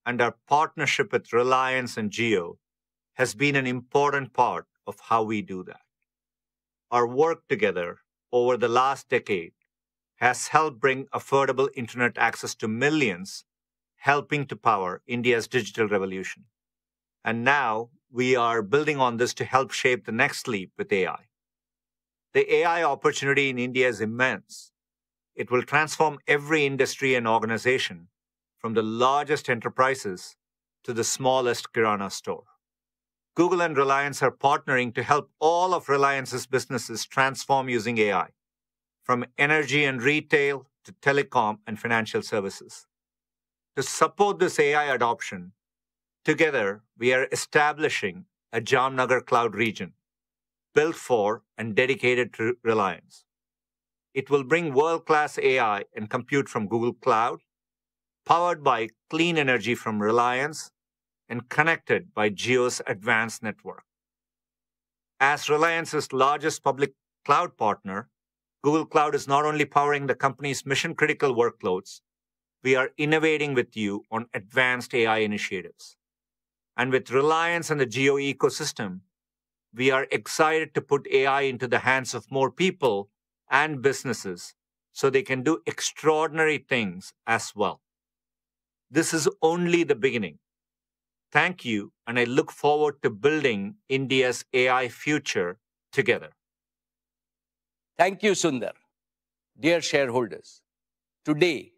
and our partnership with Reliance and Jio has been an important part of how we do that. Our work together over the last decade has helped bring affordable internet access to millions, helping to power India's digital revolution. And now we are building on this to help shape the next leap with AI. The AI opportunity in India is immense. It will transform every industry and organization, from the largest enterprises to the smallest kirana store. Google and Reliance are partnering to help all of Reliance's businesses transform using AI, from energy and retail to telecom and financial services. To support this AI adoption, together we are establishing a Jamnagar cloud region built for and dedicated to Reliance. It will bring world-class AI and compute from Google Cloud, powered by clean energy from Reliance, and connected by Jio's advanced network. As Reliance's largest public cloud partner, Google Cloud is not only powering the company's mission-critical workloads, we are innovating with you on advanced AI initiatives. And with Reliance and the Jio ecosystem, we are excited to put AI into the hands of more people and businesses so they can do extraordinary things as well. This is only the beginning. Thank you, and I look forward to building India's AI future together. Thank you, Sundar. Dear shareholders, today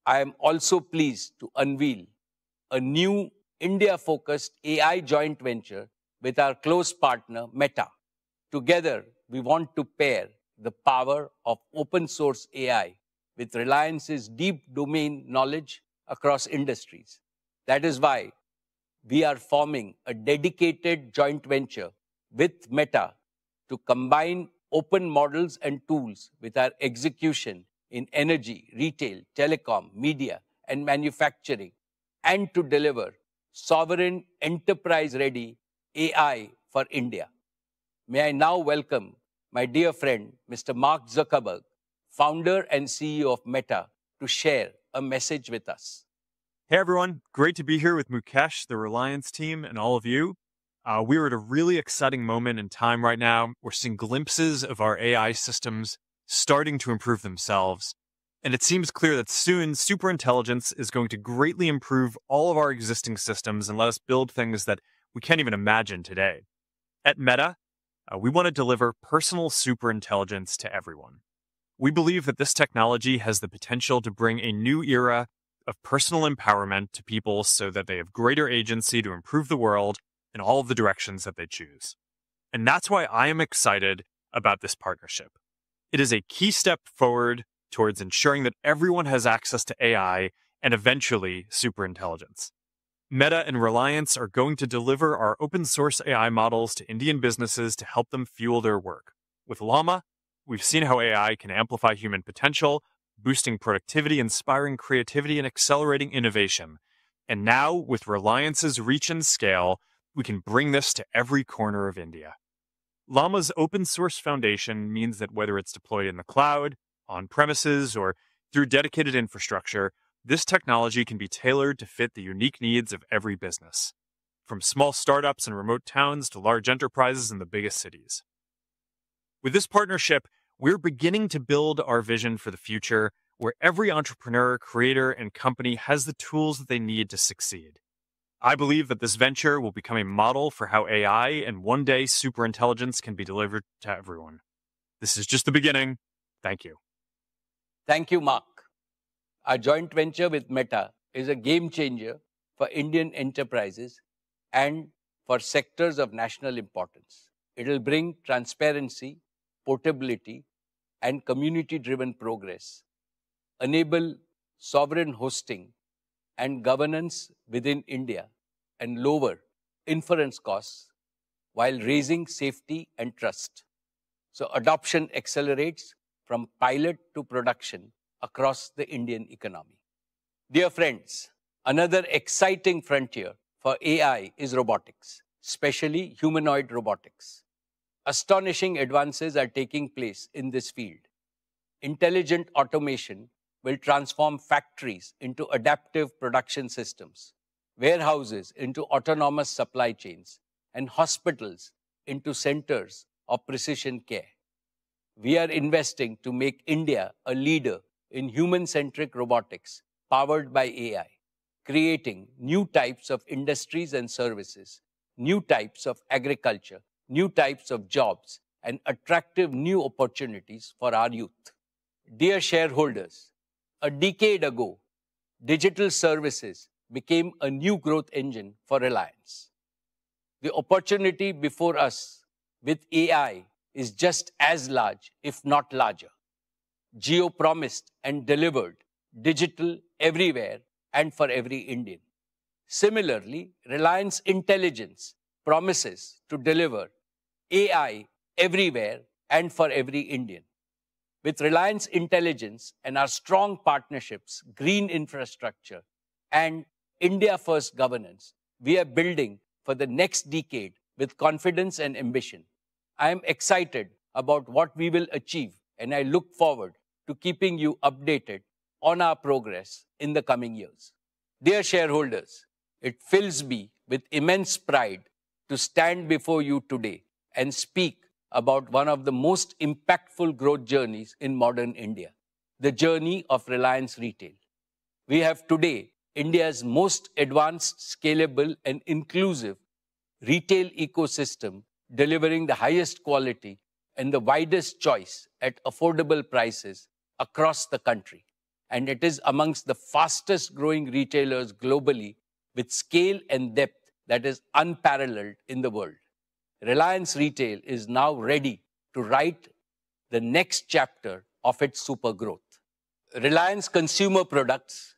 I am also pleased to unveil a new India-focused AI joint venture with our close partner, Meta. Together, we want to pair the power of open source AI with Reliance's deep domain knowledge across industries. That is why we are forming a dedicated joint venture with Meta to combine open models and tools with our execution in energy, retail, telecom, media, and manufacturing, and to deliver sovereign, enterprise-ready AI for India. May I now welcome my dear friend, Mr. Mark Zuckerberg, founder and CEO of Meta, to share a message with us. Hey everyone, great to be here with Mukesh, the Reliance team, and all of you. We're at a really exciting moment in time right now. We're seeing glimpses of our AI systems starting to improve themselves. And it seems clear that soon superintelligence is going to greatly improve all of our existing systems and let us build things that we can't even imagine today. At Meta, we want to deliver personal superintelligence to everyone. We believe that this technology has the potential to bring a new era of personal empowerment to people so that they have greater agency to improve the world in all of the directions that they choose. And that's why I am excited about this partnership. It is a key step forward towards ensuring that everyone has access to AI and eventually superintelligence. Meta and Reliance are going to deliver our open source AI models to Indian businesses to help them fuel their work. With Llama, we've seen how AI can amplify human potential, boosting productivity, inspiring creativity, and accelerating innovation. And now, with Reliance's reach and scale, we can bring this to every corner of India. Llama's open source foundation means that whether it's deployed in the cloud, on premises, or through dedicated infrastructure, this technology can be tailored to fit the unique needs of every business, from small startups in remote towns to large enterprises in the biggest cities. With this partnership, we're beginning to build our vision for the future where every entrepreneur, creator, and company has the tools that they need to succeed. I believe that this venture will become a model for how AI and one day superintelligence can be delivered to everyone. This is just the beginning. Thank you. Thank you, Mark. Our joint venture with Meta is a game changer for Indian enterprises and for sectors of national importance. It will bring transparency, portability, and community-driven progress, enable sovereign hosting and governance within India, and lower inference costs while raising safety and trust. So adoption accelerates from pilot to production across the Indian economy. Dear friends, another exciting frontier for AI is robotics, especially humanoid robotics. Astonishing advances are taking place in this field. Intelligent automation will transform factories into adaptive production systems, warehouses into autonomous supply chains, and hospitals into centers of precision care. We are investing to make India a leader in human-centric robotics powered by AI, creating new types of industries and services, new types of agriculture, new types of jobs, and attractive new opportunities for our youth. Dear shareholders, a decade ago, digital services became a new growth engine for Reliance. The opportunity before us with AI is just as large, if not larger. Jio promised and delivered digital everywhere and for every Indian. Similarly, Reliance Intelligence promises to deliver AI everywhere and for every Indian. With Reliance Intelligence and our strong partnerships, green infrastructure, and India-first governance, we are building for the next decade with confidence and ambition. I am excited about what we will achieve, and I look forward to keeping you updated on our progress in the coming years. Dear shareholders, it fills me with immense pride to stand before you today and speak about one of the most impactful growth journeys in modern India, the journey of Reliance Retail. We have today India's most advanced, scalable, and inclusive retail ecosystem, delivering the highest quality and the widest choice at affordable prices across the country. And it is amongst the fastest growing retailers globally with scale and depth that is unparalleled in the world. Reliance Retail is now ready to write the next chapter of its super growth. Reliance Consumer Products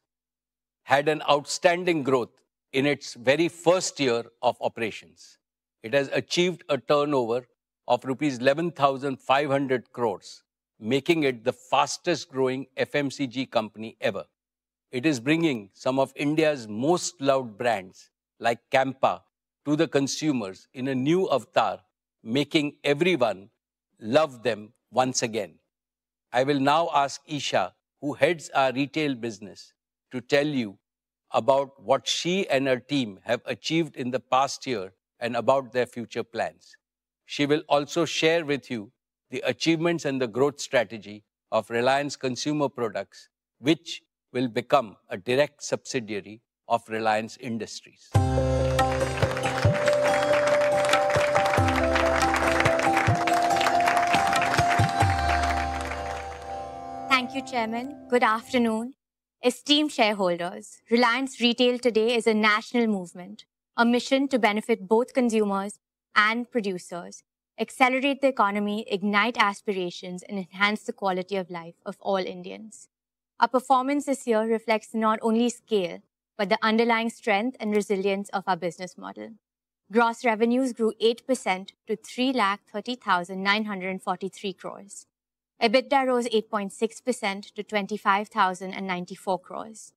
had an outstanding growth in its very first year of operations. It has achieved a turnover of rupees 11,500 crores, making it the fastest growing FMCG company ever. It is bringing some of India's most loved brands like Campa to the consumers in a new avatar, making everyone love them once again. I will now ask Isha, who heads our retail business, to tell you about what she and her team have achieved in the past year and about their future plans. She will also share with you the achievements and the growth strategy of Reliance Consumer Products, which will become a direct subsidiary of Reliance Industries. Thank you, Chairman. Good afternoon. Esteemed shareholders, Reliance Retail today is a national movement, a mission to benefit both consumers and producers, accelerate the economy, ignite aspirations, and enhance the quality of life of all Indians. Our performance this year reflects not only scale, but the underlying strength and resilience of our business model. Gross revenues grew 8% to 3,30,943 crores. EBITDA rose 8.6% to 25,094 crores.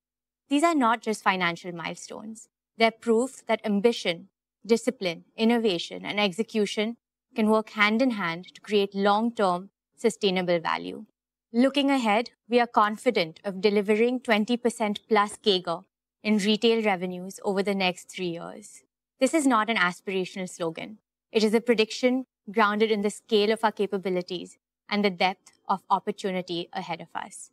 These are not just financial milestones. They're proof that ambition, discipline, innovation, and execution can work hand in hand to create long-term, sustainable value. Looking ahead, we are confident of delivering 20% plus CAGR in retail revenues over the next 3 years. This is not an aspirational slogan. It is a prediction grounded in the scale of our capabilities and the depth of opportunity ahead of us,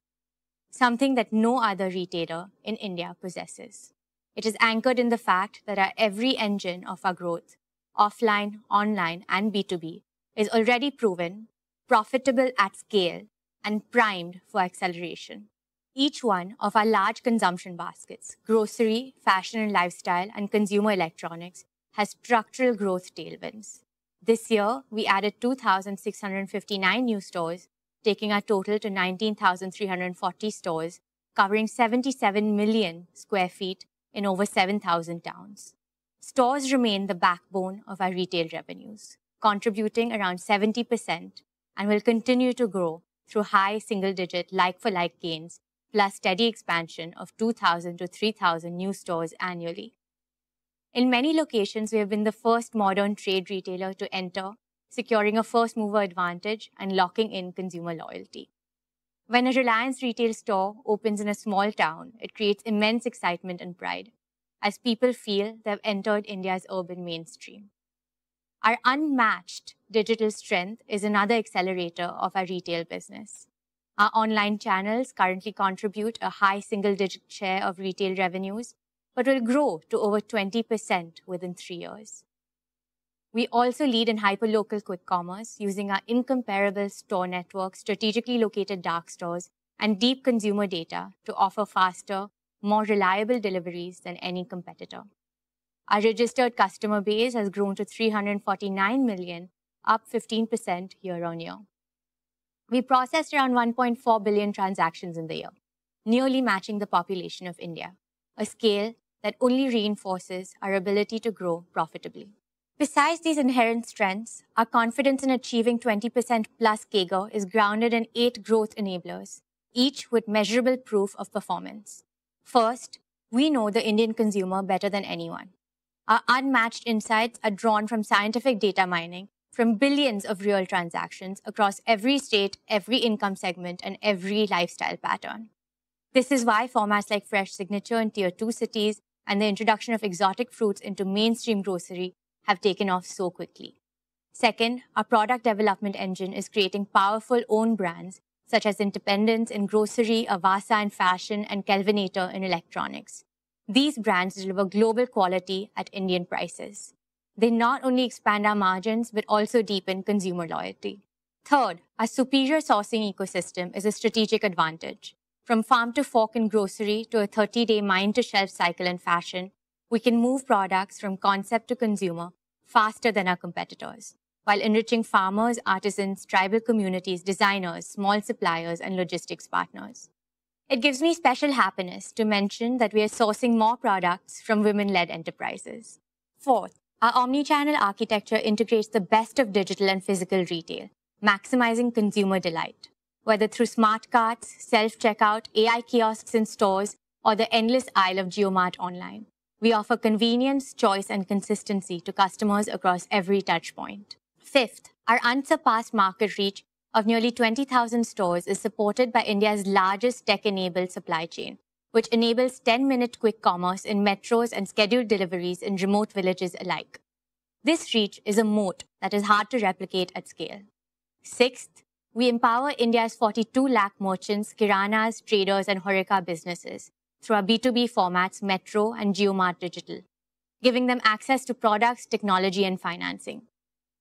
something that no other retailer in India possesses. It is anchored in the fact that our every engine of our growth, offline, online, and B2B, is already proven, profitable at scale, and primed for acceleration. Each one of our large consumption baskets, grocery, fashion and lifestyle, and consumer electronics, has structural growth tailwinds. This year, we added 2,659 new stores, taking our total to 19,340 stores, covering 77 million square feet in over 7,000 towns. Stores remain the backbone of our retail revenues, contributing around 70% and will continue to grow through high single-digit like-for-like gains, plus steady expansion of 2,000 to 3,000 new stores annually. In many locations, we have been the first modern trade retailer to enter, securing a first-mover advantage and locking in consumer loyalty. When a Reliance retail store opens in a small town, it creates immense excitement and pride, as people feel they have entered India's urban mainstream. Our unmatched digital strength is another accelerator of our retail business. Our online channels currently contribute a high single-digit share of retail revenues, but will grow to over 20% within 3 years. We also lead in hyperlocal quick commerce using our incomparable store network, strategically located dark stores, and deep consumer data to offer faster, more reliable deliveries than any competitor. Our registered customer base has grown to 349 million, up 15% year-on-year. We processed around 1.4 billion transactions in the year, nearly matching the population of India, a scale that only reinforces our ability to grow profitably. Besides these inherent strengths, our confidence in achieving 20% plus CAGR is grounded in 8 growth enablers, each with measurable proof of performance. First, we know the Indian consumer better than anyone. Our unmatched insights are drawn from scientific data mining, from billions of real transactions across every state, every income segment, and every lifestyle pattern. This is why formats like Fresh Signature in Tier 2 cities and the introduction of exotic fruits into mainstream grocery have taken off so quickly. Second, our product development engine is creating powerful own brands such as Independence in grocery, Avasa in fashion, and Kelvinator in electronics. These brands deliver global quality at Indian prices. They not only expand our margins, but also deepen consumer loyalty. Third, our superior sourcing ecosystem is a strategic advantage. From farm to fork in grocery to a 30-day mine-to-shelf cycle in fashion, we can move products from concept to consumer faster than our competitors, while enriching farmers, artisans, tribal communities, designers, small suppliers, and logistics partners. It gives me special happiness to mention that we are sourcing more products from women-led enterprises. Fourth, our omnichannel architecture integrates the best of digital and physical retail, maximizing consumer delight. Whether through smart carts, self-checkout, AI kiosks in stores, or the endless aisle of JioMart online, we offer convenience, choice, and consistency to customers across every touchpoint. Fifth, our unsurpassed market reach of nearly 20,000 stores is supported by India's largest tech-enabled supply chain, which enables 10-minute quick commerce in metros and scheduled deliveries in remote villages alike. This reach is a moat that is hard to replicate at scale. Sixth, we empower India's 42 lakh merchants, kiranas, traders, and horeca businesses through our B2B formats Metro and JioMart Digital, giving them access to products, technology, and financing.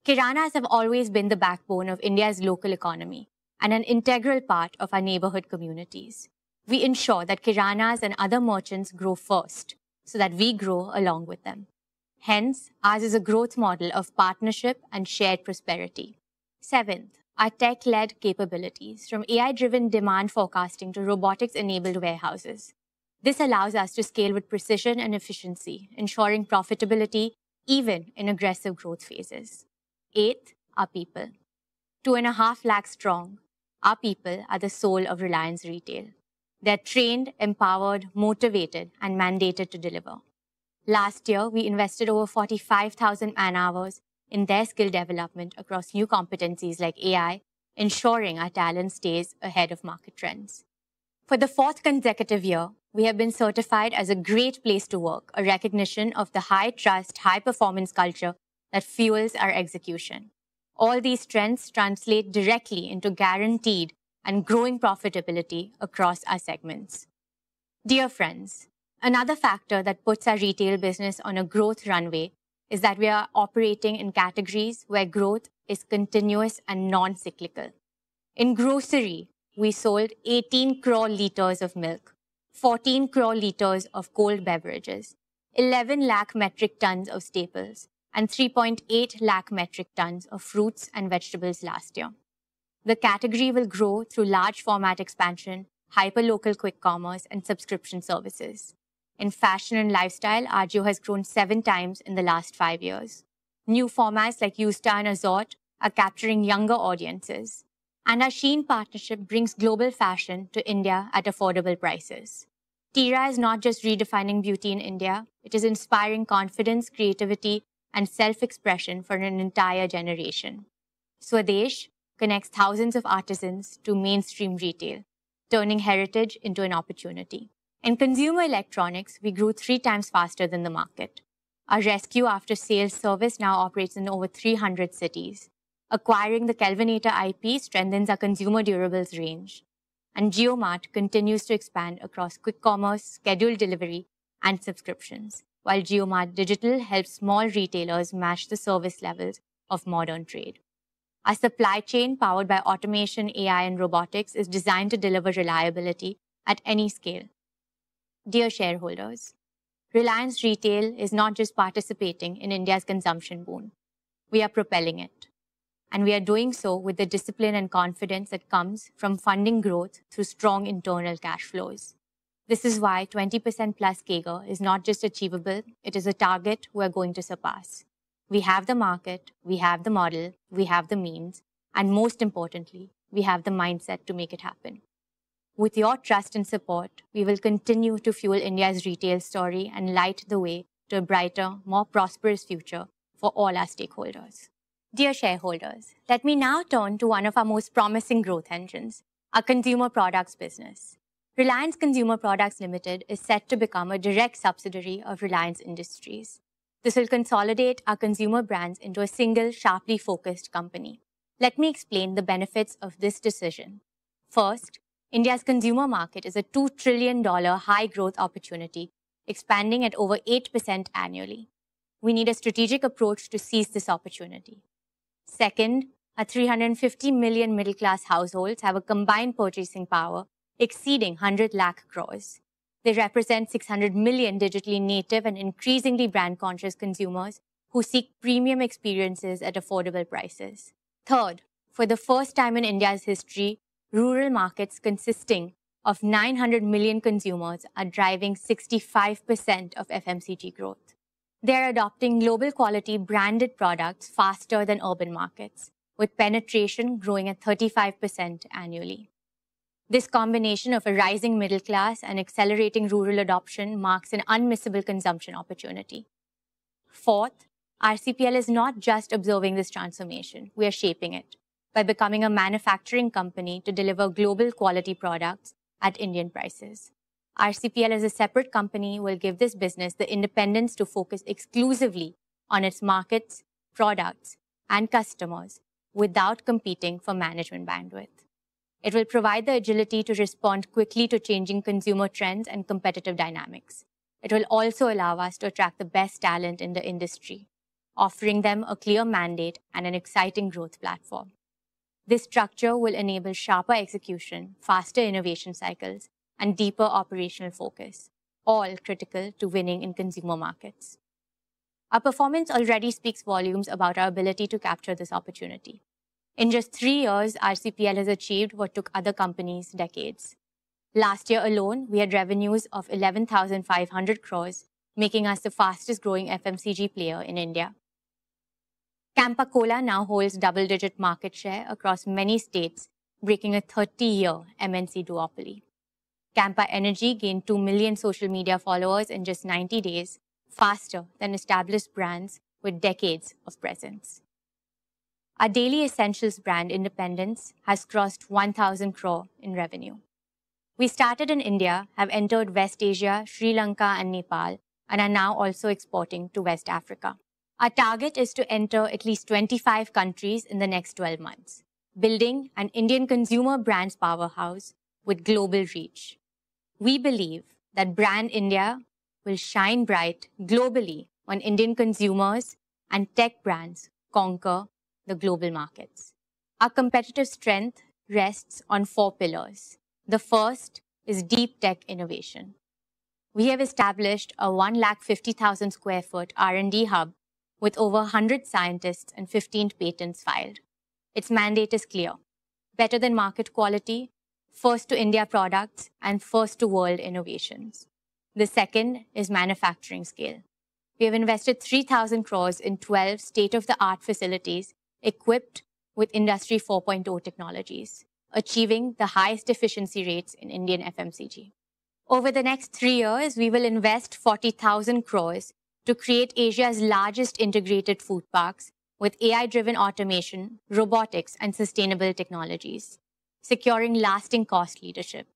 Kiranas have always been the backbone of India's local economy and an integral part of our neighborhood communities. We ensure that kiranas and other merchants grow first so that we grow along with them. Hence, ours is a growth model of partnership and shared prosperity. Seventh, our tech-led capabilities, from AI-driven demand forecasting to robotics-enabled warehouses. This allows us to scale with precision and efficiency, ensuring profitability even in aggressive growth phases. Eighth, our people. 2.5 lakh strong, our people are the soul of Reliance Retail. They're trained, empowered, motivated, and mandated to deliver. Last year, we invested over 45,000 man-hours in their skill development across new competencies like AI, ensuring our talent stays ahead of market trends. For the 4th consecutive year, we have been certified as a great place to work, a recognition of the high-trust, high-performance culture that fuels our execution. All these strengths translate directly into guaranteed and growing profitability across our segments. Dear friends, another factor that puts our retail business on a growth runway is that we are operating in categories where growth is continuous and non-cyclical. In grocery, we sold 18 crore liters of milk, 14 crore liters of cold beverages, 11 lakh metric tons of staples, and 3.8 lakh metric tons of fruits and vegetables last year. The category will grow through large format expansion, hyperlocal quick commerce, and subscription services. In fashion and lifestyle, Ajio has grown 7 times in the last 5 years. New formats like Yousta and Azort are capturing younger audiences. And our Shein partnership brings global fashion to India at affordable prices. Tira is not just redefining beauty in India, it is inspiring confidence, creativity, and self-expression for an entire generation. Swadesh connects thousands of artisans to mainstream retail, turning heritage into an opportunity. In consumer electronics, we grew 3 times faster than the market. Our rescue after-sales service now operates in over 300 cities. Acquiring the Kelvinator IP strengthens our consumer durables range. And JioMart continues to expand across quick commerce, scheduled delivery, and subscriptions, while JioMart Digital helps small retailers match the service levels of modern trade. Our supply chain, powered by automation, AI, and robotics, is designed to deliver reliability at any scale. Dear shareholders, Reliance Retail is not just participating in India's consumption boom. We are propelling it. And we are doing so with the discipline and confidence that comes from funding growth through strong internal cash flows. This is why 20% plus CAGR is not just achievable, it is a target we are going to surpass. We have the market, we have the model, we have the means, and most importantly, we have the mindset to make it happen. With your trust and support, we will continue to fuel India's retail story and light the way to a brighter, more prosperous future for all our stakeholders. Dear shareholders, let me now turn to one of our most promising growth engines, our consumer products business. Reliance Consumer Products Limited is set to become a direct subsidiary of Reliance Industries. This will consolidate our consumer brands into a single, sharply focused company. Let me explain the benefits of this decision. First, India's consumer market is a $2 trillion high-growth opportunity, expanding at over 8% annually. We need a strategic approach to seize this opportunity. Second, our 350 million middle-class households have a combined purchasing power exceeding 100 lakh crores. They represent 600 million digitally native and increasingly brand-conscious consumers who seek premium experiences at affordable prices. Third, for the first time in India's history, rural markets consisting of 900 million consumers are driving 65% of FMCG growth. They are adopting global quality branded products faster than urban markets, with penetration growing at 35% annually. This combination of a rising middle class and accelerating rural adoption marks an unmissable consumption opportunity. Fourth, RCPL is not just observing this transformation, we are shaping it by becoming a manufacturing company to deliver global quality products at Indian prices. RCPL as a separate company will give this business the independence to focus exclusively on its markets, products, and customers without competing for management bandwidth. It will provide the agility to respond quickly to changing consumer trends and competitive dynamics. It will also allow us to attract the best talent in the industry, offering them a clear mandate and an exciting growth platform. This structure will enable sharper execution, faster innovation cycles, and deeper operational focus, all critical to winning in consumer markets. Our performance already speaks volumes about our ability to capture this opportunity. In just 3 years, RCPL has achieved what took other companies decades. Last year alone, we had revenues of 11,500 crores, making us the fastest growing FMCG player in India. Campa Cola now holds double-digit market share across many states, breaking a 30-year MNC duopoly. Campa Energy gained 2 million social media followers in just 90 days, faster than established brands with decades of presence. Our daily essentials brand Independence has crossed 1,000 crore in revenue. We started in India, have entered West Asia, Sri Lanka and Nepal, and are now also exporting to West Africa. Our target is to enter at least 25 countries in the next 12 months, building an Indian consumer brands powerhouse with global reach. We believe that Brand India will shine bright globally when Indian consumers and tech brands conquer the global markets. Our competitive strength rests on 4 pillars. The first is deep tech innovation. We have established a 150,000 square foot R&D hub with over 100 scientists and 15 patents filed. Its mandate is clear: better than market quality, first to India products, and first to world innovations. The second is manufacturing scale. We have invested 3,000 crores in 12 state-of-the-art facilities equipped with Industry 4.0 technologies, achieving the highest efficiency rates in Indian FMCG. Over the next 3 years, we will invest 40,000 crores to create Asia's largest integrated food parks with AI-driven automation, robotics, and sustainable technologies, securing lasting cost leadership.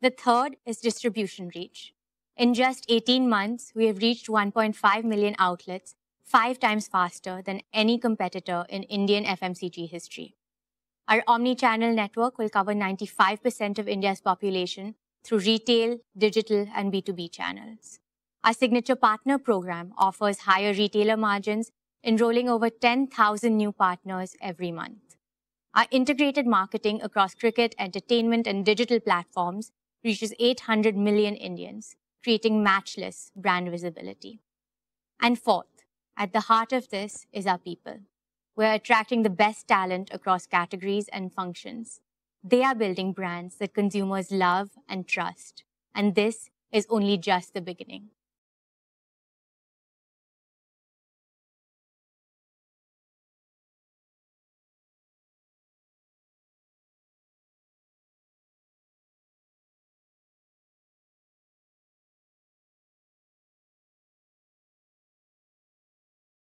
The third is distribution reach. In just 18 months, we have reached 1.5 million outlets, 5 times faster than any competitor in Indian FMCG history. Our omni-channel network will cover 95% of India's population through retail, digital, and B2B channels. Our signature partner program offers higher retailer margins, enrolling over 10,000 new partners every month. Our integrated marketing across cricket, entertainment, and digital platforms reaches 800 million Indians, creating matchless brand visibility. And fourth, at the heart of this is our people. We're attracting the best talent across categories and functions. They are building brands that consumers love and trust. And this is only just the beginning.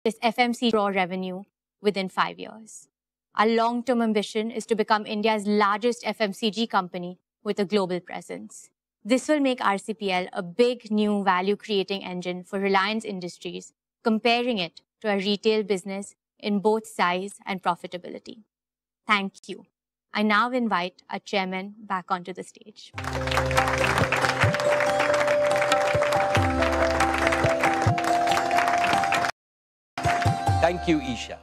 This FMCG raw revenue within 5 years. Our long-term ambition is to become India's largest FMCG company with a global presence. This will make RCPL a big new value-creating engine for Reliance Industries, comparing it to a retail business in both size and profitability. Thank you. I now invite our chairman back onto the stage. Thank you, Isha.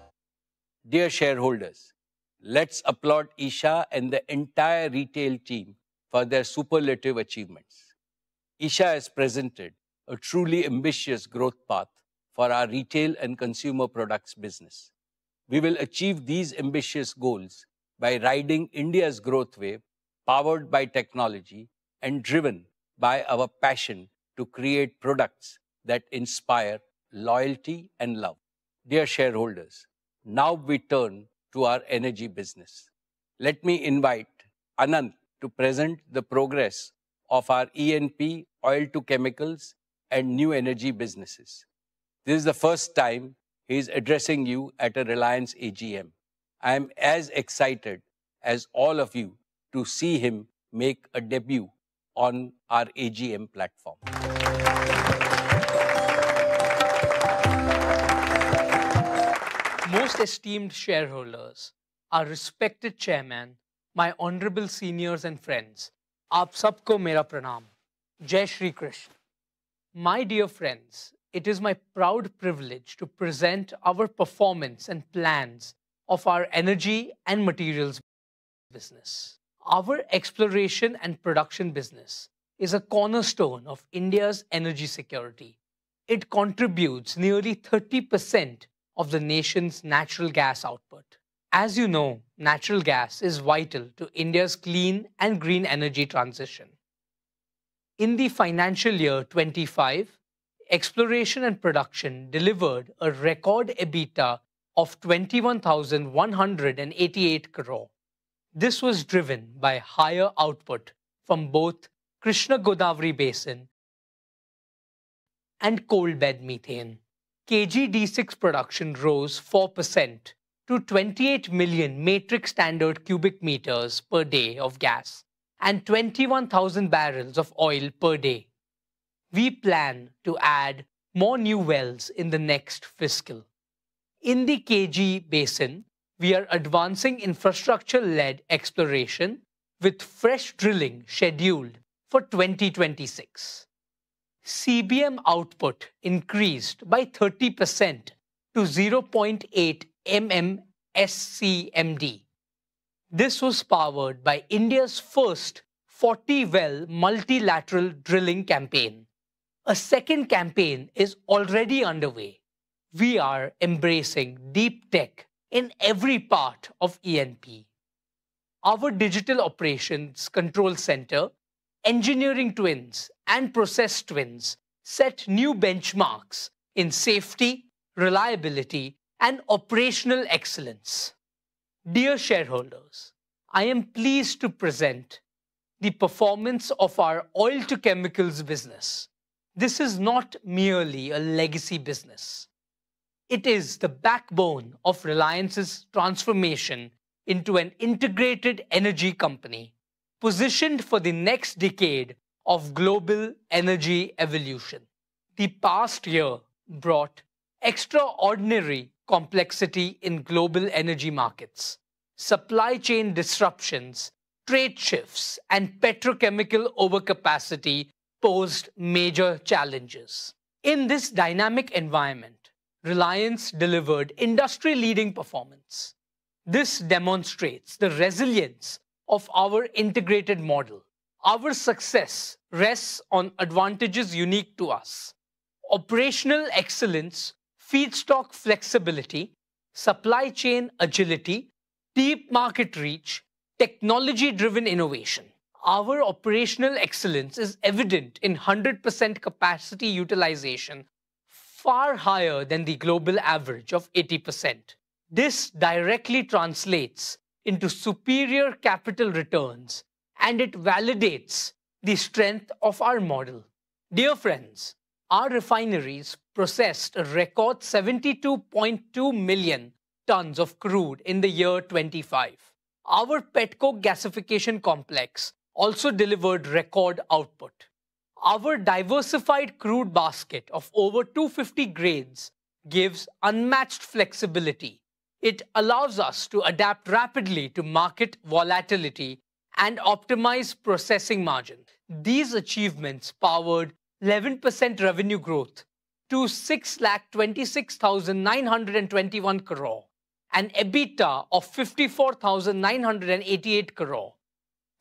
Dear shareholders, let's applaud Isha and the entire retail team for their superlative achievements. Isha has presented a truly ambitious growth path for our retail and consumer products business. We will achieve these ambitious goals by riding India's growth wave, powered by technology and driven by our passion to create products that inspire loyalty and love. Dear shareholders, now we turn to our energy business. Let me invite Anand to present the progress of our E&P, oil to chemicals, and new energy businesses. This is the first time he is addressing you at a Reliance AGM. I am as excited as all of you to see him make a debut on our AGM platform. Most esteemed shareholders, our respected chairman, my honorable seniors and friends, aap sabko mera pranam. Jai Shri Krishna. My dear friends, it is my proud privilege to present our performance and plans of our energy and materials business. Our exploration and production business is a cornerstone of India's energy security. It contributes nearly 30% of the nation's natural gas output. As you know, natural gas is vital to India's clean and green energy transition. In the financial year 25, exploration and production delivered a record EBITDA of 21,188 crore. This was driven by higher output from both Krishna-Godavari Basin and coal bed methane. KG-D6 production rose 4% to 28 million metric standard cubic meters per day of gas and 21,000 barrels of oil per day. We plan to add more new wells in the next fiscal. In the KG Basin, we are advancing infrastructure-led exploration with fresh drilling scheduled for 2026. CBM output increased by 30% to 0.8 MMSCMD. This was powered by India's first 40-well multilateral drilling campaign. A second campaign is already underway. We are embracing deep tech in every part of E&P. Our Digital Operations Control Center, engineering twins and process twins set new benchmarks in safety, reliability, and operational excellence. Dear shareholders, I am pleased to present the performance of our oil to chemicals business. This is not merely a legacy business. It is the backbone of Reliance's transformation into an integrated energy company, positioned for the next decade of global energy evolution. The past year brought extraordinary complexity in global energy markets. Supply chain disruptions, trade shifts, and petrochemical overcapacity posed major challenges. In this dynamic environment, Reliance delivered industry-leading performance. This demonstrates the resilience of our integrated model. Our success rests on advantages unique to us: operational excellence, feedstock flexibility, supply chain agility, deep market reach, technology-driven innovation. Our operational excellence is evident in 100% capacity utilization, far higher than the global average of 80%. This directly translates into superior capital returns, and it validates the strength of our model. Dear friends, our refineries processed a record 72.2 million tons of crude in the year 25. Our petcoke gasification complex also delivered record output. Our diversified crude basket of over 250 grades gives unmatched flexibility. It allows us to adapt rapidly to market volatility and optimize processing margins. These achievements powered 11% revenue growth to 6,26,921 crore, and EBITDA of 54,988 crore.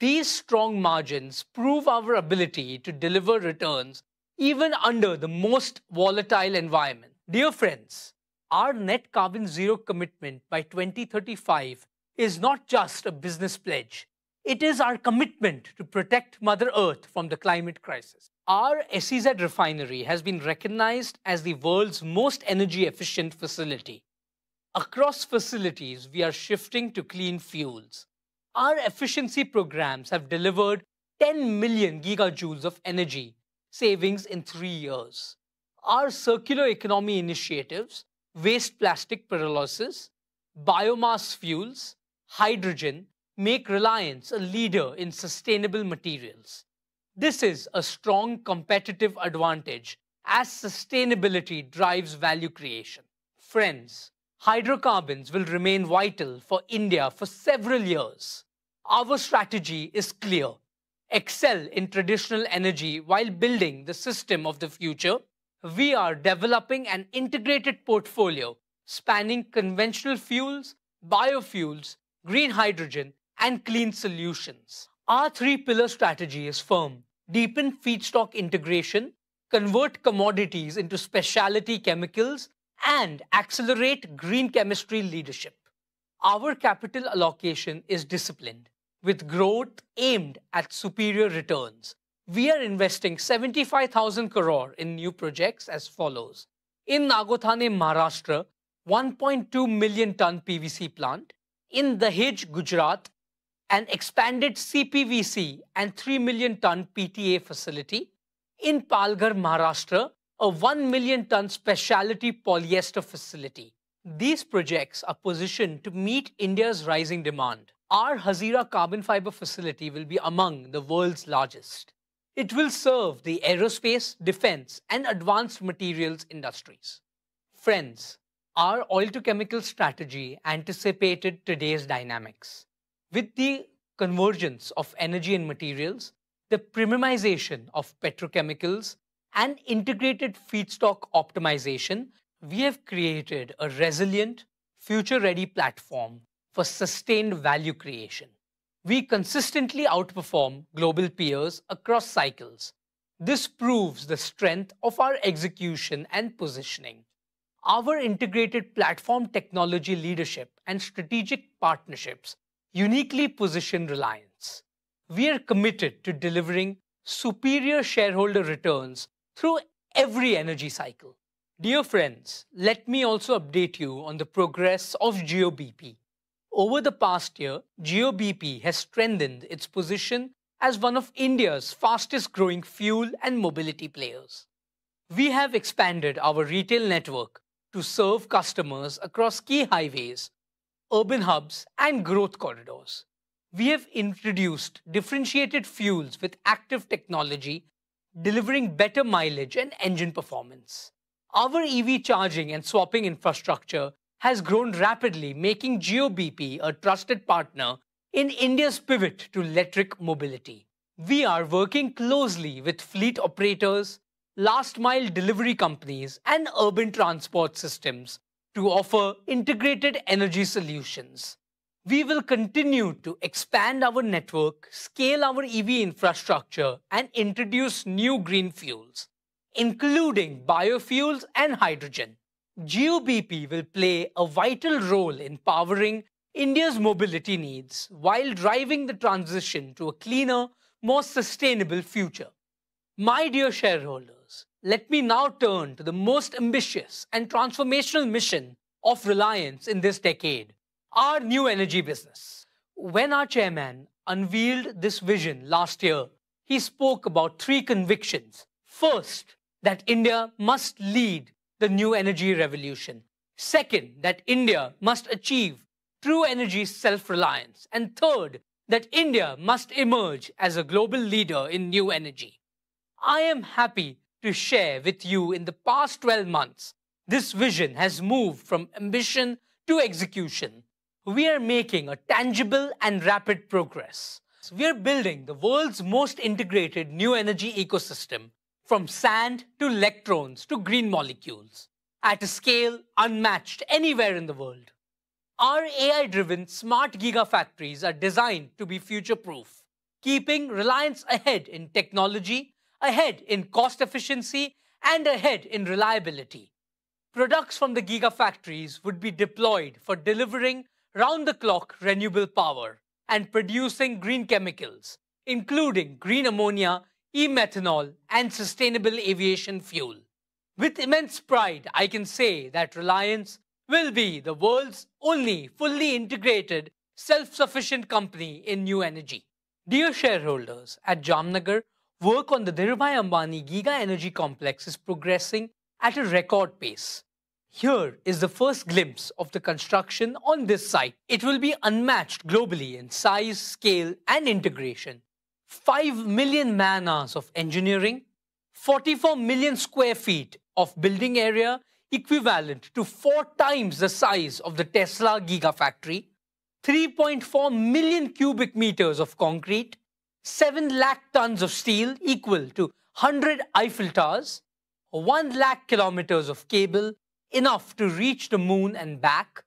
These strong margins prove our ability to deliver returns even under the most volatile environment. Dear friends, our net carbon zero commitment by 2035 is not just a business pledge. It is our commitment to protect Mother Earth from the climate crisis. Our SEZ refinery has been recognized as the world's most energy efficient facility. Across facilities, we are shifting to clean fuels. Our efficiency programs have delivered 10 million gigajoules of energy savings in 3 years. Our circular economy initiatives, waste plastic pyrolysis, biomass fuels, hydrogen, make Reliance a leader in sustainable materials. This is a strong competitive advantage as sustainability drives value creation. Friends, hydrocarbons will remain vital for India for several years. Our strategy is clear. Excel in traditional energy while building the system of the future. We are developing an integrated portfolio spanning conventional fuels, biofuels, green hydrogen, and clean solutions. Our three-pillar strategy is firm. Deepen feedstock integration, convert commodities into specialty chemicals, and accelerate green chemistry leadership. Our capital allocation is disciplined, with growth aimed at superior returns. We are investing 75,000 crore in new projects as follows. In Nagothane, Maharashtra, 1.2 million ton PVC plant. In Dahej, Gujarat, an expanded CPVC and 3 million ton PTA facility. In Palghar, Maharashtra, a 1 million ton specialty polyester facility. These projects are positioned to meet India's rising demand. Our Hazira carbon fiber facility will be among the world's largest. It will serve the aerospace, defense, and advanced materials industries. Friends, our oil-to-chemical strategy anticipated today's dynamics. With the convergence of energy and materials, the premiumization of petrochemicals, and integrated feedstock optimization, we have created a resilient, future-ready platform for sustained value creation. We consistently outperform global peers across cycles. This proves the strength of our execution and positioning. Our integrated platform technology leadership and strategic partnerships uniquely position Reliance. We are committed to delivering superior shareholder returns through every energy cycle. Dear friends, let me also update you on the progress of GeoBP. Over the past year, GeoBP has strengthened its position as one of India's fastest growing fuel and mobility players. We have expanded our retail network to serve customers across key highways, urban hubs, and growth corridors. We have introduced differentiated fuels with active technology, delivering better mileage and engine performance. Our EV charging and swapping infrastructure has grown rapidly, making GeoBP a trusted partner in India's pivot to electric mobility. We are working closely with fleet operators, last-mile delivery companies, and urban transport systems to offer integrated energy solutions. We will continue to expand our network, scale our EV infrastructure, and introduce new green fuels, including biofuels and hydrogen. GeoBP will play a vital role in powering India's mobility needs while driving the transition to a cleaner, more sustainable future. My dear shareholders, let me now turn to the most ambitious and transformational mission of Reliance in this decade, our new energy business. When our chairman unveiled this vision last year, he spoke about three convictions. First, that India must lead the new energy revolution. Second, that India must achieve true energy self-reliance. And third, that India must emerge as a global leader in new energy. I am happy to share with you in the past 12 months, this vision has moved from ambition to execution. We are making a tangible and rapid progress. We are building the world's most integrated new energy ecosystem, from sand to electrons to green molecules, at a scale unmatched anywhere in the world. Our AI-driven smart gigafactories are designed to be future-proof, keeping Reliance ahead in technology, ahead in cost efficiency, and ahead in reliability. Products from the gigafactories would be deployed for delivering round-the-clock renewable power and producing green chemicals, including green ammonia, e-methanol, and sustainable aviation fuel. With immense pride, I can say that Reliance will be the world's only fully integrated, self-sufficient company in new energy. Dear shareholders, at Jamnagar, work on the Dhirubhai Ambani Giga Energy Complex is progressing at a record pace. Here is the first glimpse of the construction on this site. It will be unmatched globally in size, scale, and integration, 5 million man-hours of engineering, 44 million square feet of building area equivalent to 4 times the size of the Tesla Gigafactory, 3.4 million cubic meters of concrete, 7 lakh tons of steel equal to 100 Eiffel Towers, 1 lakh kilometers of cable, enough to reach the moon and back,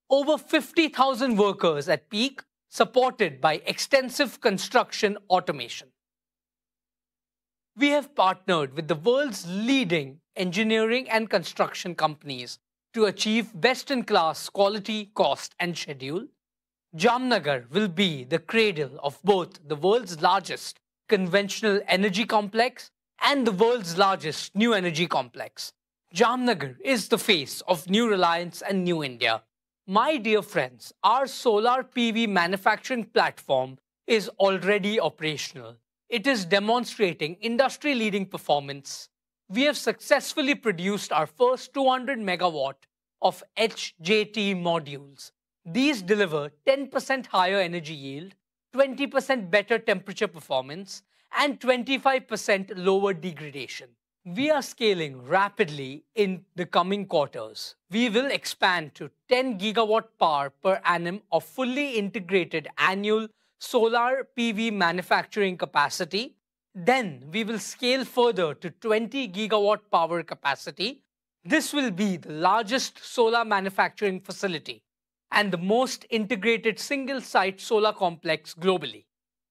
over 50,000 workers at peak, supported by extensive construction automation. We have partnered with the world's leading engineering and construction companies to achieve best-in-class quality, cost, and schedule. Jamnagar will be the cradle of both the world's largest conventional energy complex and the world's largest new energy complex. Jamnagar is the face of New Reliance and New India. My dear friends, our solar PV manufacturing platform is already operational. It is demonstrating industry-leading performance. We have successfully produced our first 200 megawatt of HJT modules. These deliver 10% higher energy yield, 20% better temperature performance, and 25% lower degradation. We are scaling rapidly in the coming quarters. We will expand to 10 gigawatt power per annum of fully integrated annual solar PV manufacturing capacity. Then we will scale further to 20 gigawatt power capacity. This will be the largest solar manufacturing facility and the most integrated single-site solar complex globally.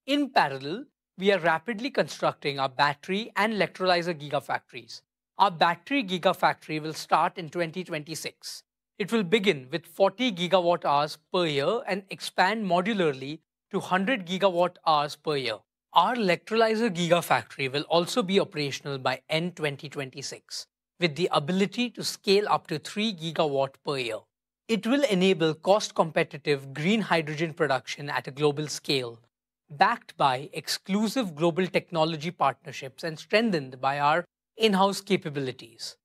In parallel, we are rapidly constructing our battery and electrolyzer gigafactories. Our battery gigafactory will start in 2026. It will begin with 40 gigawatt hours per year and expand modularly to 100 gigawatt hours per year. Our electrolyzer gigafactory will also be operational by end 2026, with the ability to scale up to 3 gigawatt per year. It will enable cost-competitive green hydrogen production at a global scale, backed by exclusive global technology partnerships and strengthened by our in-house capabilities.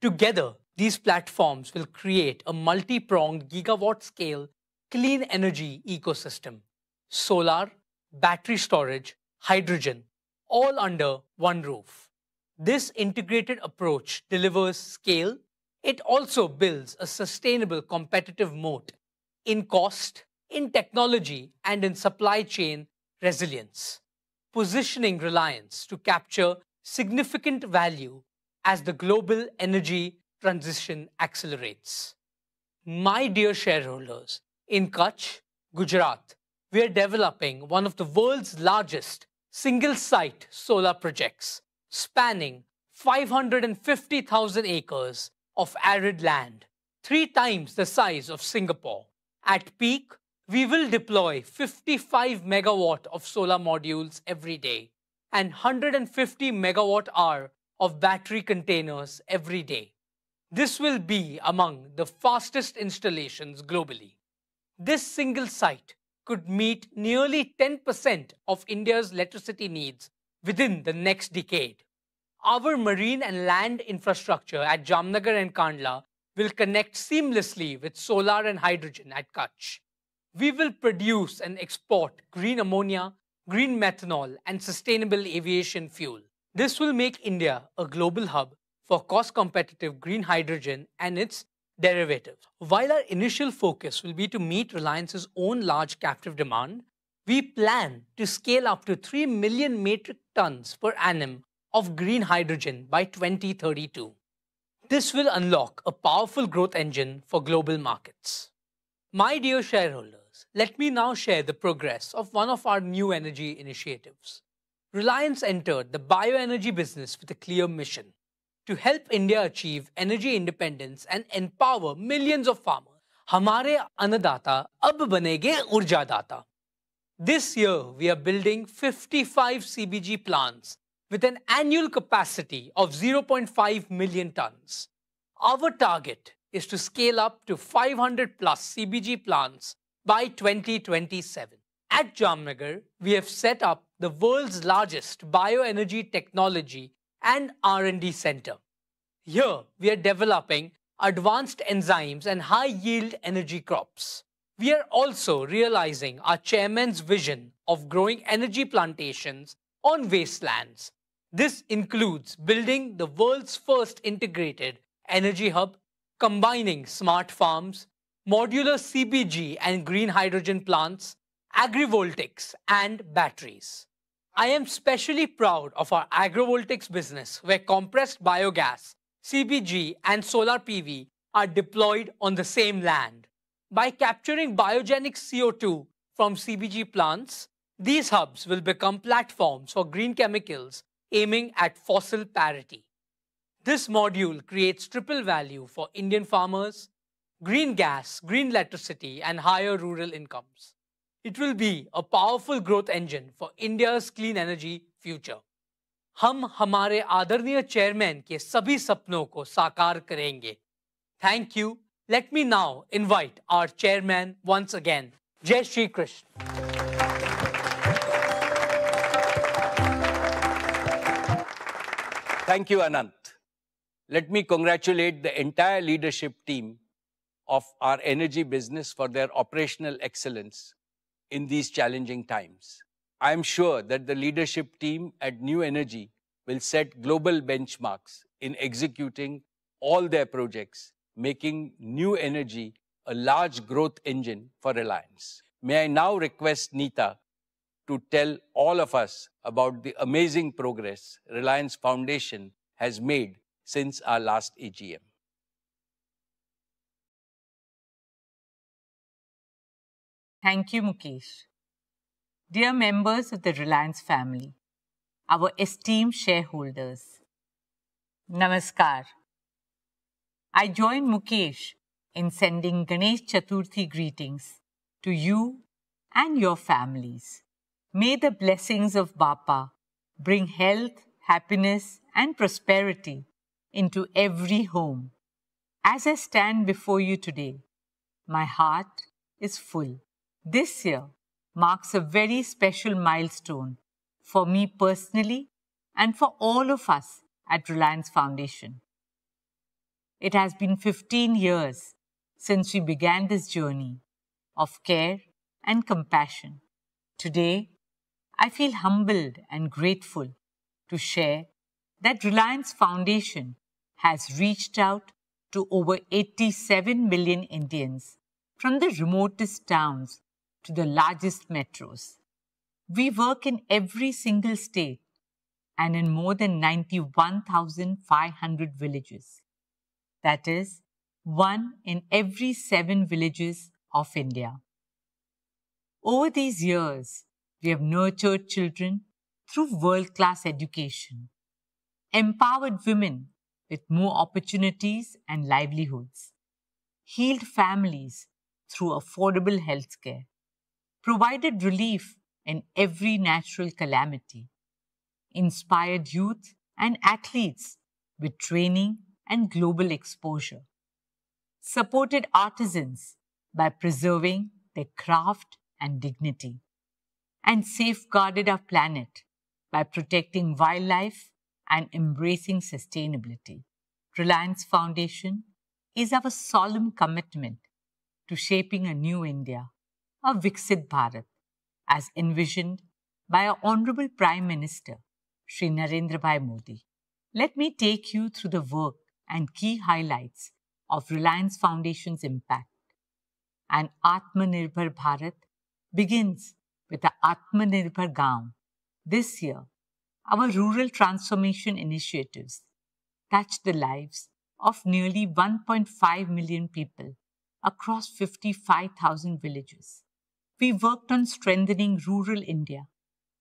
Together, these platforms will create a multi-pronged gigawatt-scale clean energy ecosystem: solar, battery storage, hydrogen, all under one roof. This integrated approach delivers scale. It also builds a sustainable competitive moat in cost, in technology, and in supply chain resilience, positioning Reliance to capture significant value as the global energy transition accelerates. My dear shareholders, in Kutch, Gujarat, we are developing one of the world's largest single-site solar projects, spanning 550,000 acres of arid land, 3 times the size of Singapore. At peak, we will deploy 55 megawatt of solar modules every day and 150 megawatt hour of battery containers every day. This will be among the fastest installations globally. This single site could meet nearly 10% of India's electricity needs within the next decade. Our marine and land infrastructure at Jamnagar and Kandla will connect seamlessly with solar and hydrogen at Kutch. We will produce and export green ammonia, green methanol, and sustainable aviation fuel. This will make India a global hub for cost-competitive green hydrogen and its derivatives. While our initial focus will be to meet Reliance's own large captive demand, we plan to scale up to 3 million metric tons per annum of green hydrogen by 2032. This will unlock a powerful growth engine for global markets. My dear shareholders, let me now share the progress of one of our new energy initiatives. Reliance entered the bioenergy business with a clear mission: to help India achieve energy independence and empower millions of farmers. Hamare annadata ab banege urjadata. This year, we are building 55 CBG plants with an annual capacity of 0.5 million tons. Our target is to scale up to 500 plus CBG plants by 2027. At Jamnagar, we have set up the world's largest bioenergy technology and R&D center. Here, we are developing advanced enzymes and high-yield energy crops. We are also realizing our chairman's vision of growing energy plantations on wastelands. This includes building the world's first integrated energy hub, combining smart farms, modular CBG and green hydrogen plants, agrivoltaics, and batteries. I am especially proud of our agrivoltaics business, where compressed biogas, CBG, and solar PV are deployed on the same land. By capturing biogenic CO2 from CBG plants, these hubs will become platforms for green chemicals aiming at fossil parity. This module creates triple value for Indian farmers: green gas, green electricity, and higher rural incomes. It will be a powerful growth engine for India's clean energy future. हम हमारे आदरणीय chairman के सभी सपनों को साकार करेंगे. Thank you. Let me now invite our chairman once again. Jai Shri Krishna. Thank you, Anant. Let me congratulate the entire leadership team of our energy business for their operational excellence in these challenging times. I am sure that the leadership team at New Energy will set global benchmarks in executing all their projects, making New Energy a large growth engine for Reliance. May I now request Neeta to tell all of us about the amazing progress Reliance Foundation has made since our last AGM. Thank you, Mukesh. Dear members of the Reliance family, our esteemed shareholders, Namaskar. I join Mukesh in sending Ganesh Chaturthi greetings to you and your families. May the blessings of Bapa bring health, happiness, and prosperity into every home. As I stand before you today, my heart is full. This year marks a very special milestone for me personally and for all of us at Reliance Foundation. It has been 15 years since we began this journey of care and compassion. Today, I feel humbled and grateful to share that Reliance Foundation has reached out to over 87 million Indians from the remotest towns to the largest metros. We work in every single state and in more than 91,500 villages. That is, 1 in every 7 villages of India. Over these years, we have nurtured children through world-class education, empowered women with more opportunities and livelihoods, healed families through affordable healthcare, provided relief in every natural calamity, inspired youth and athletes with training and global exposure, supported artisans by preserving their craft and dignity, and safeguarded our planet by protecting wildlife and embracing sustainability. Reliance Foundation is our solemn commitment to shaping a new India, a Viksit Bharat, as envisioned by our Honorable Prime Minister, Shri Narendra Bhai Modi. Let me take you through the work and key highlights of Reliance Foundation's impact. An Atmanirbhar Bharat begins with the Atmanirbhar Gaon. This year, our rural transformation initiatives touched the lives of nearly 1.5 million people across 55,000 villages. We worked on strengthening rural India,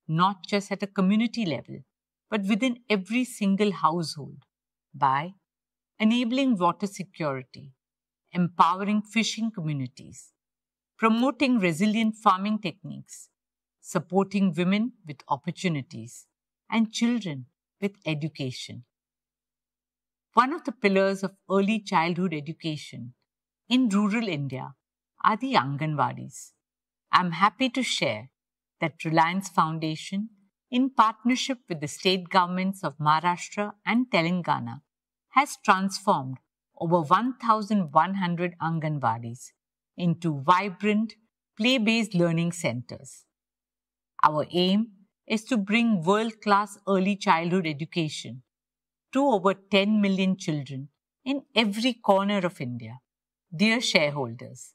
not just at a community level, but within every single household, by enabling water security, empowering fishing communities, promoting resilient farming techniques, supporting women with opportunities, and children with education. One of the pillars of early childhood education in rural India are the Anganwadis. I'm happy to share that Reliance Foundation, in partnership with the state governments of Maharashtra and Telangana, has transformed over 1,100 Anganwadis into vibrant, play-based learning centers. Our aim is to bring world-class early childhood education to over 10 million children in every corner of India. Dear shareholders,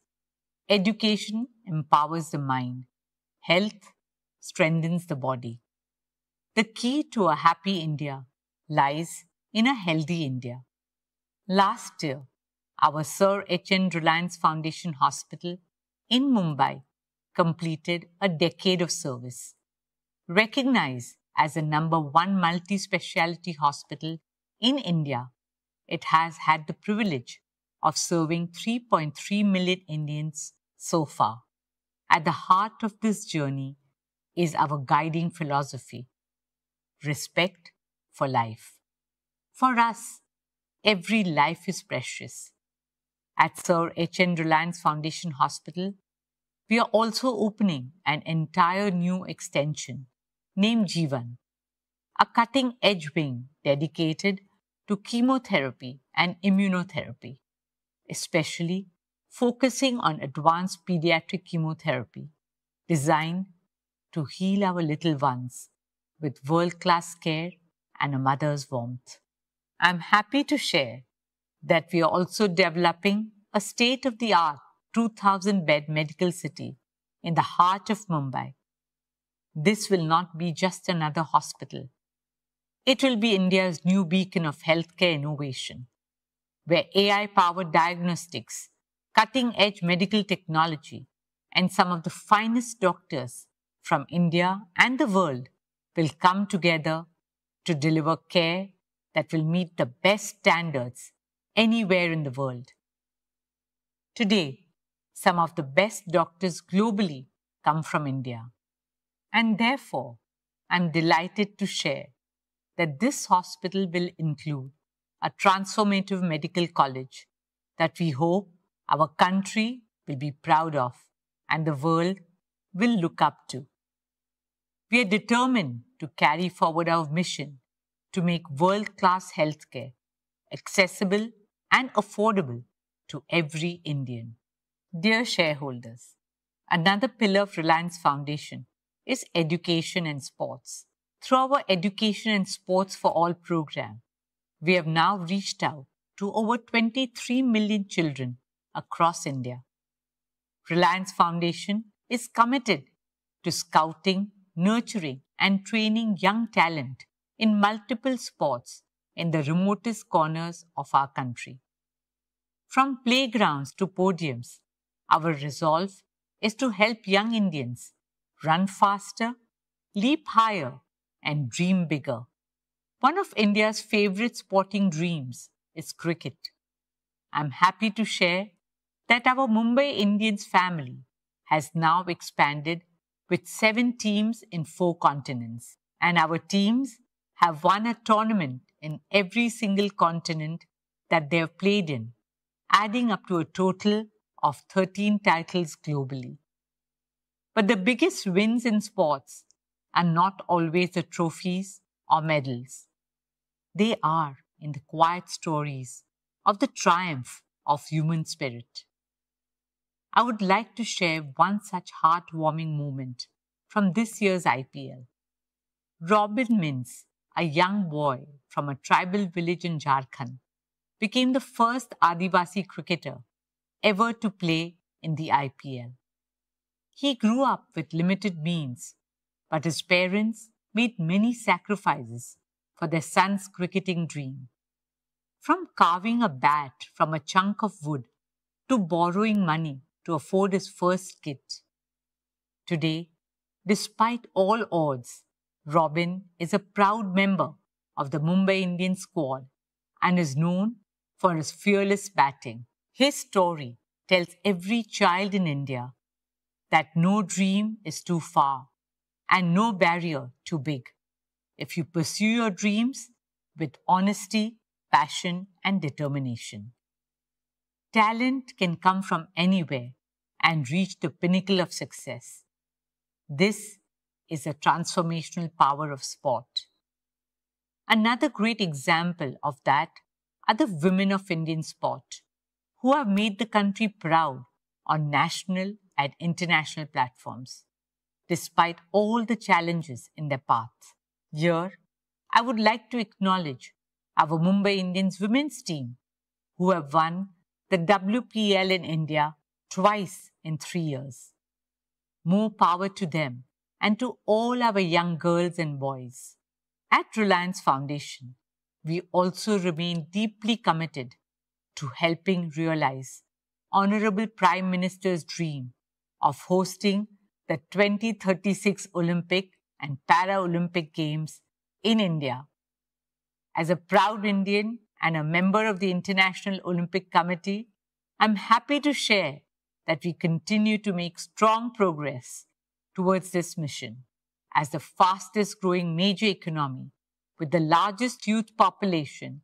education empowers the mind. Health strengthens the body. The key to a happy India lies in a healthy India. Last year, our Sir H.N. Reliance Foundation Hospital in Mumbai completed a decade of service. Recognized as the #1 multi-speciality hospital in India, it has had the privilege of serving 3.3 million Indians so far. At the heart of this journey is our guiding philosophy: respect for life. For us, every life is precious. At Sir H.N. Reliance Foundation Hospital, we are also opening an entire new extension named Jeevan, a cutting-edge wing dedicated to chemotherapy and immunotherapy, especially focusing on advanced pediatric chemotherapy designed to heal our little ones with world-class care and a mother's warmth. I'm happy to share that we are also developing a state-of-the-art 2,000-bed medical city in the heart of Mumbai. This will not be just another hospital. It will be India's new beacon of healthcare innovation, where AI-powered diagnostics, cutting-edge medical technology, and some of the finest doctors from India and the world will come together to deliver care that will meet the best standards anywhere in the world. Today, some of the best doctors globally come from India. And therefore, I'm delighted to share that this hospital will include a transformative medical college that we hope our country will be proud of and the world will look up to. We are determined to carry forward our mission to make world-class healthcare accessible and affordable to every Indian. Dear shareholders, another pillar of Reliance Foundation is education and sports. Through our Education and Sports for All program, we have now reached out to over 23 million children across India. Reliance Foundation is committed to scouting, nurturing, and training young talent in multiple sports in the remotest corners of our country. From playgrounds to podiums, our resolve is to help young Indians run faster, leap higher, and dream bigger. One of India's favorite sporting dreams is cricket. I'm happy to share that our Mumbai Indians family has now expanded with 7 teams in 4 continents, and our teams have won a tournament in every single continent that they have played in, adding up to a total of 13 titles globally. But the biggest wins in sports are not always the trophies or medals. They are in the quiet stories of the triumph of human spirit. I would like to share one such heartwarming moment from this year's IPL. Robin Mintz, a young boy from a tribal village in Jharkhand, became the first Adivasi cricketer ever to play in the IPL. He grew up with limited means, but his parents made many sacrifices for their son's cricketing dream. From carving a bat from a chunk of wood to borrowing money to afford his first kit. Today, despite all odds, Robin is a proud member of the Mumbai Indians squad and is known for his fearless batting. His story tells every child in India that no dream is too far and no barrier too big if you pursue your dreams with honesty, passion, and determination. Talent can come from anywhere and reach the pinnacle of success. This is the transformational power of sport. Another great example of that are the women of Indian sport, who have made the country proud on national and international platforms. despite all the challenges in their path. Here, I would like to acknowledge our Mumbai Indians women's team, who have won the WPL in India twice in 3 years. More power to them and to all our young girls and boys. At Reliance Foundation, we also remain deeply committed to helping realize Honorable Prime Minister's dream of hosting the 2036 Olympic and Paralympic Games in India. As a proud Indian and a member of the International Olympic Committee, I'm happy to share that we continue to make strong progress towards this mission. As the fastest growing major economy with the largest youth population,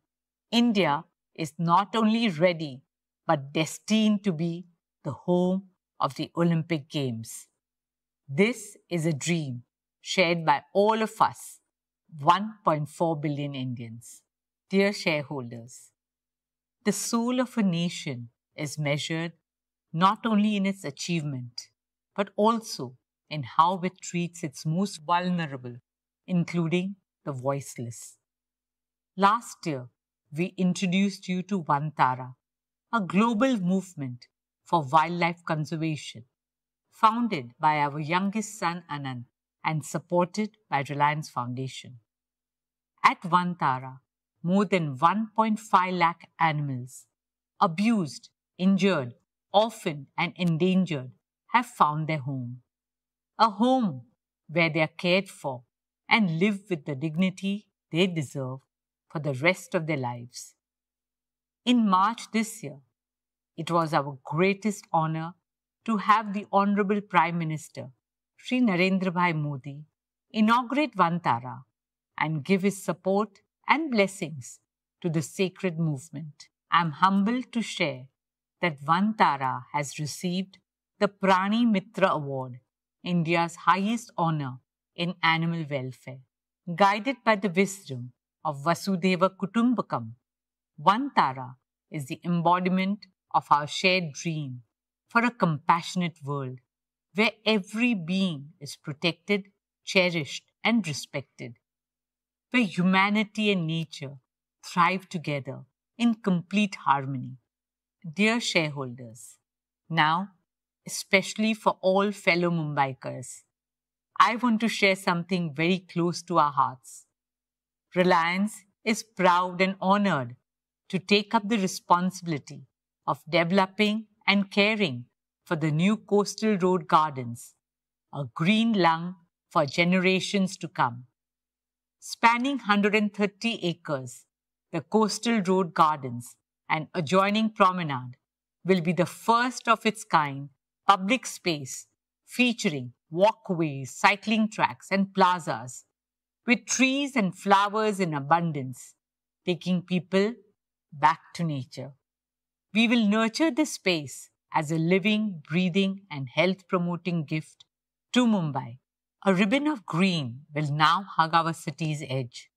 India is not only ready but destined to be the home of the Olympic Games. This is a dream shared by all of us, 1.4 billion Indians. Dear shareholders, the soul of a nation is measured not only in its achievement, but also in how it treats its most vulnerable, including the voiceless. Last year, we introduced you to Vantara, a global movement for wildlife conservation, founded by our youngest son Anand and supported by Reliance Foundation. At Vantara, more than 1.5 lakh animals, abused, injured, orphaned and endangered, have found their home. A home where they are cared for and live with the dignity they deserve for the rest of their lives. In March this year, it was our greatest honor to have the Honorable Prime Minister, Shri Narendra Bhai Modi, inaugurate Vantara and give his support and blessings to the sacred movement. I am humbled to share that Vantara has received the Prani Mitra Award, India's highest honor in animal welfare. Guided by the wisdom of Vasudhaiva Kutumbakam, Vantara is the embodiment of our shared dream for a compassionate world where every being is protected, cherished, and respected, where humanity and nature thrive together in complete harmony. Dear shareholders, now, especially for all fellow Mumbaikars, I want to share something very close to our hearts. Reliance is proud and honored to take up the responsibility of developing and caring for the new coastal road gardens, a green lung for generations to come. Spanning 130 acres, the coastal road gardens and adjoining promenade will be the first of its kind public space featuring walkways, cycling tracks and plazas with trees and flowers in abundance, taking people back to nature. We will nurture this space as a living, breathing and health-promoting gift to Mumbai. A ribbon of green will now hug our city's edge,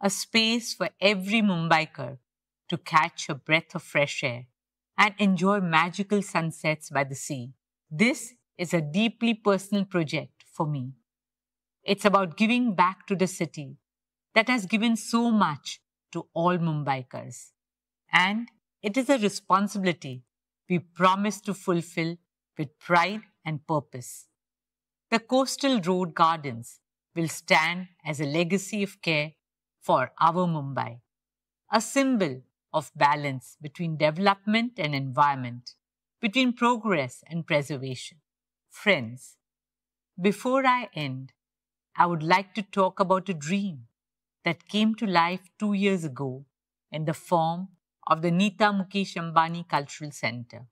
a space for every Mumbaiker to catch a breath of fresh air and enjoy magical sunsets by the sea. This is a deeply personal project for me. It's about giving back to the city that has given so much to all Mumbaikars. And it is a responsibility we promise to fulfill with pride and purpose. The coastal road gardens will stand as a legacy of care for our Mumbai, a symbol of balance between development and environment, between progress and preservation. Friends, before I end, I would like to talk about a dream that came to life 2 years ago in the form of the Nita Mukesh Ambani Cultural Center,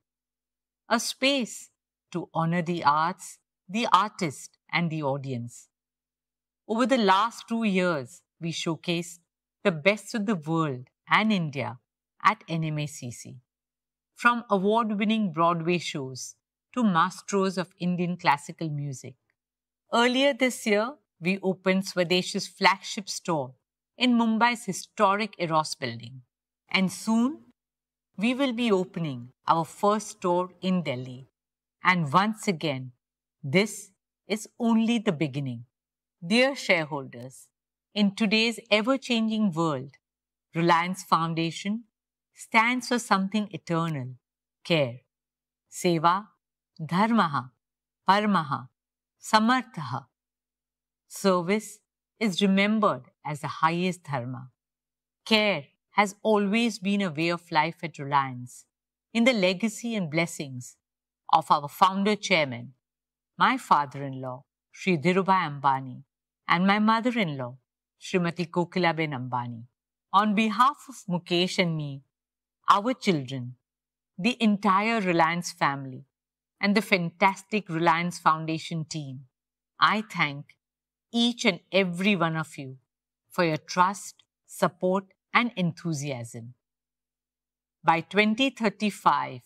a space to honor the arts, the artist, and the audience. Over the last 2 years, we showcased the best of the world and India at NMACC. From award-winning Broadway shows to maestros of Indian classical music. Earlier this year, we opened Swadesh's flagship store in Mumbai's historic Eros building. And soon, we will be opening our first store in Delhi. And once again, this is only the beginning. Dear shareholders, in today's ever-changing world, Reliance Foundation stands for something eternal: care. Seva, dharmaha, paramaha, samarthaha. Service is remembered as the highest dharma. Care has always been a way of life at Reliance. In the legacy and blessings of our founder chairman, my father-in-law, Shri Dhirubhai Ambani, and my mother-in-law, Srimati Kokilaben Ambani. On behalf of Mukesh and me, our children, the entire Reliance family, and the fantastic Reliance Foundation team, I thank each and every one of you for your trust, support, and enthusiasm. By 2035,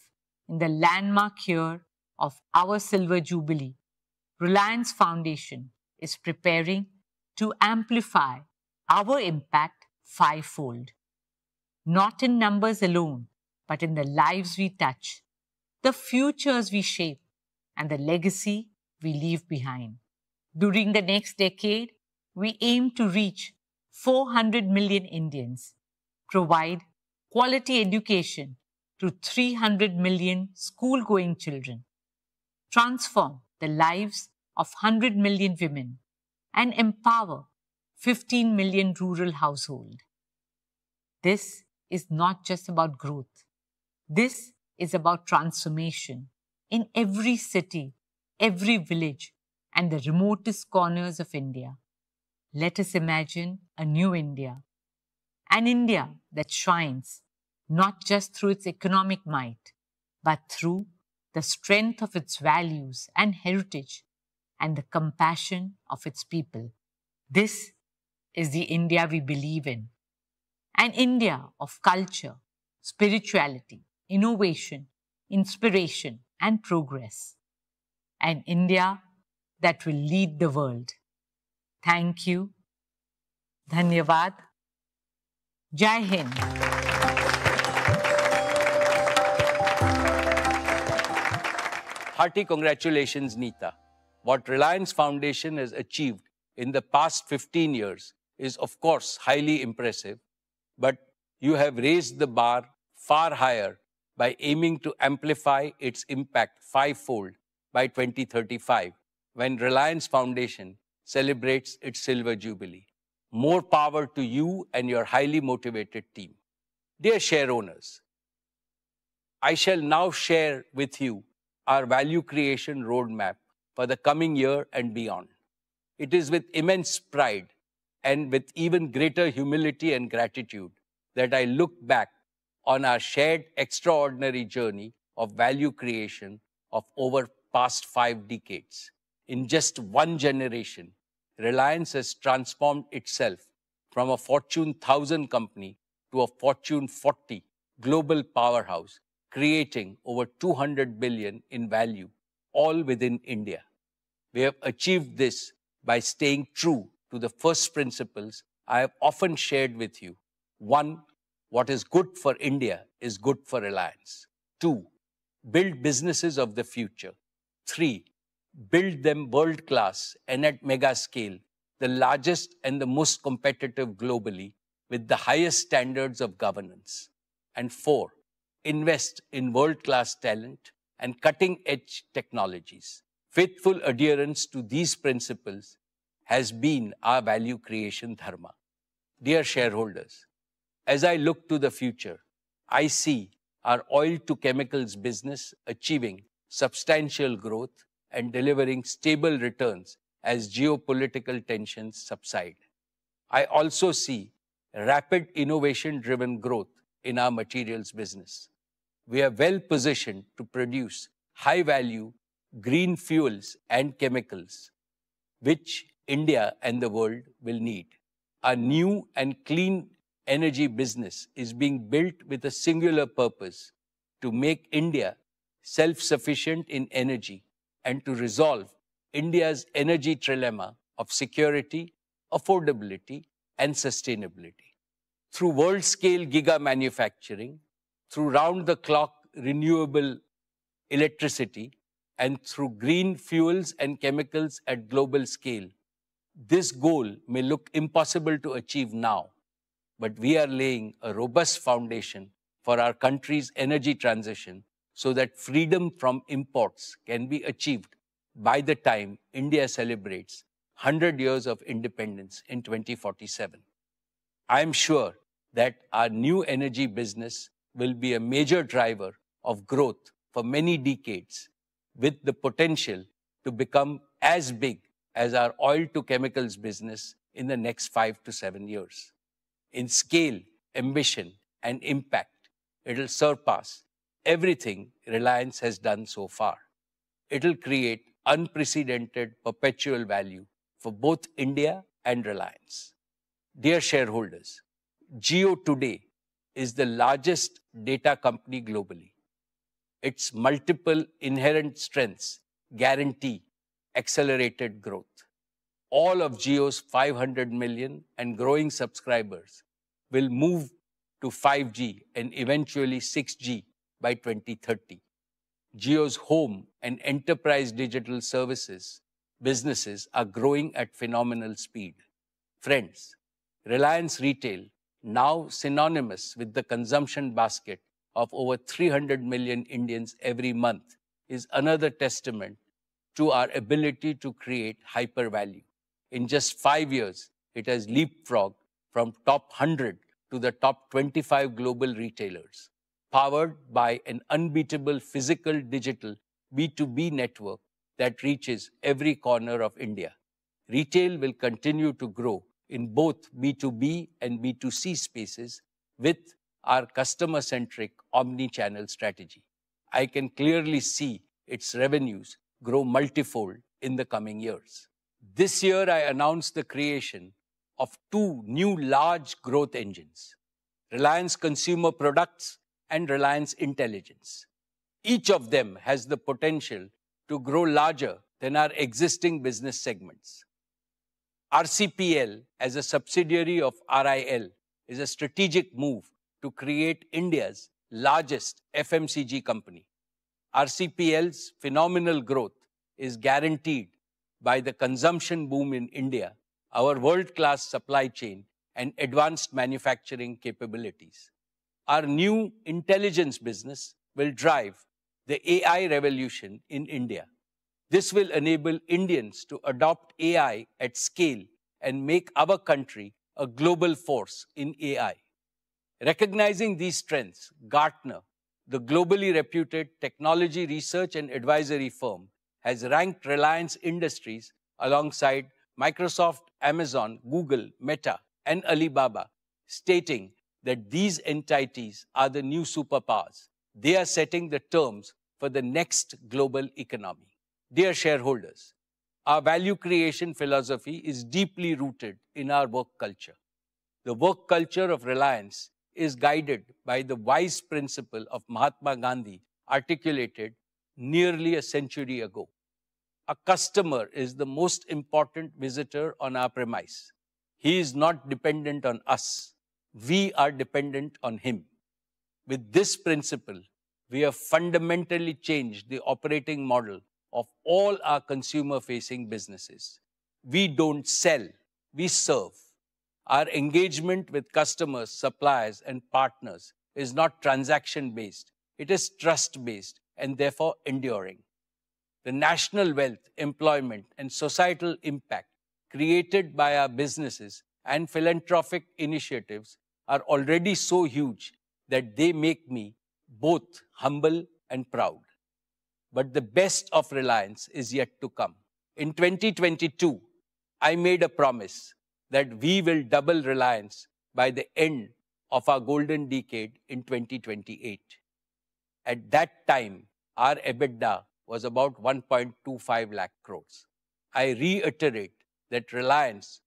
in the landmark year of our Silver Jubilee, Reliance Foundation is preparing to amplify our impact fivefold. Not in numbers alone, but in the lives we touch, the futures we shape, and the legacy we leave behind. During the next decade, we aim to reach 400 million Indians, provide quality education to 300 million school-going children, transform the lives of 100 million women, and empower 15 million rural households. This is not just about growth. This is about transformation in every city, every village, and the remotest corners of India. Let us imagine a new India, an India that shines not just through its economic might, but through the strength of its values and heritage and the compassion of its people. This is the India we believe in. An India of culture, spirituality, innovation, inspiration, and progress. An India that will lead the world. Thank you. Dhanyavad. Jai Hind. Hearty congratulations, Neeta. What Reliance Foundation has achieved in the past 15 years is, of course, highly impressive, but you have raised the bar far higher by aiming to amplify its impact fivefold by 2035, when Reliance Foundation celebrates its Silver Jubilee. More power to you and your highly motivated team. Dear share owners, I shall now share with you our value creation roadmap for the coming year and beyond. It is with immense pride and with even greater humility and gratitude that I look back on our shared extraordinary journey of value creation of over past 5 decades. In just one generation, Reliance has transformed itself from a Fortune 1000 company to a Fortune 40 global powerhouse, creating over 200 billion in value, all within India. We have achieved this by staying true to the first principles I have often shared with you. 1, what is good for India is good for Reliance. 2, build businesses of the future. 3, build them world-class and at mega scale, the largest and the most competitive globally with the highest standards of governance. And 4, invest in world-class talent and cutting-edge technologies. Faithful adherence to these principles has been our value creation dharma. Dear shareholders, as I look to the future, I see our oil-to-chemicals business achieving substantial growth and delivering stable returns as geopolitical tensions subside. I also see rapid innovation-driven growth in our materials business. We are well positioned to produce high-value green fuels and chemicals, which India and the world will need. Our new and clean energy business is being built with a singular purpose: to make India self-sufficient in energy and to resolve India's energy trilemma of security, affordability, and sustainability. Through world-scale giga manufacturing, through round-the-clock renewable electricity, and through green fuels and chemicals at global scale. This goal may look impossible to achieve now, but we are laying a robust foundation for our country's energy transition so that freedom from imports can be achieved by the time India celebrates 100 years of independence in 2047. I am sure that our new energy business will be a major driver of growth for many decades, with the potential to become as big as our oil to chemicals business in the next 5 to 7 years. In scale, ambition, and impact, it will surpass everything Reliance has done so far. It will create unprecedented perpetual value for both India and Reliance. Dear shareholders, Jio today is the largest data company globally. Its multiple inherent strengths guarantee accelerated growth. All of Jio's 500 million and growing subscribers will move to 5G and eventually 6G by 2030. Jio's home and enterprise digital services businesses are growing at phenomenal speed. Friends, Reliance Retail, now synonymous with the consumption basket of over 300 million Indians every month, is another testament to our ability to create hyper value. In just 5 years, it has leapfrogged from top 100 to the top 25 global retailers, powered by an unbeatable physical digital B2B network that reaches every corner of India. Retail will continue to grow in both B2B and B2C spaces with our customer-centric omni-channel strategy. I can clearly see its revenues grow multifold in the coming years. This year, I announced the creation of 2 new large growth engines, Reliance Consumer Products and Reliance Intelligence. Each of them has the potential to grow larger than our existing business segments. RCPL, as a subsidiary of RIL, is a strategic move to create India's largest FMCG company. RCPL's phenomenal growth is guaranteed by the consumption boom in India, our world-class supply chain, and advanced manufacturing capabilities. Our new intelligence business will drive the AI revolution in India. This will enable Indians to adopt AI at scale and make our country a global force in AI. Recognizing these strengths, Gartner, the globally reputed technology research and advisory firm, has ranked Reliance Industries alongside Microsoft, Amazon, Google, Meta, and Alibaba, stating that these entities are the new superpowers. They are setting the terms for the next global economy. Dear shareholders, our value creation philosophy is deeply rooted in our work culture. The work culture of Reliance is guided by the wise principle of Mahatma Gandhi, articulated nearly a century ago. A customer is the most important visitor on our premise. He is not dependent on us. We are dependent on him. With this principle, we have fundamentally changed the operating model of all our consumer-facing businesses. We don't sell, we serve. Our engagement with customers, suppliers, and partners is not transaction-based. It is trust-based and therefore enduring. The national wealth, employment, and societal impact created by our businesses and philanthropic initiatives are already so huge that they make me both humble and proud. But the best of Reliance is yet to come. In 2022, I made a promise that we will double Reliance by the end of our golden decade in 2028. At that time, our EBITDA was about 1.25 lakh crores. I reiterate that Reliance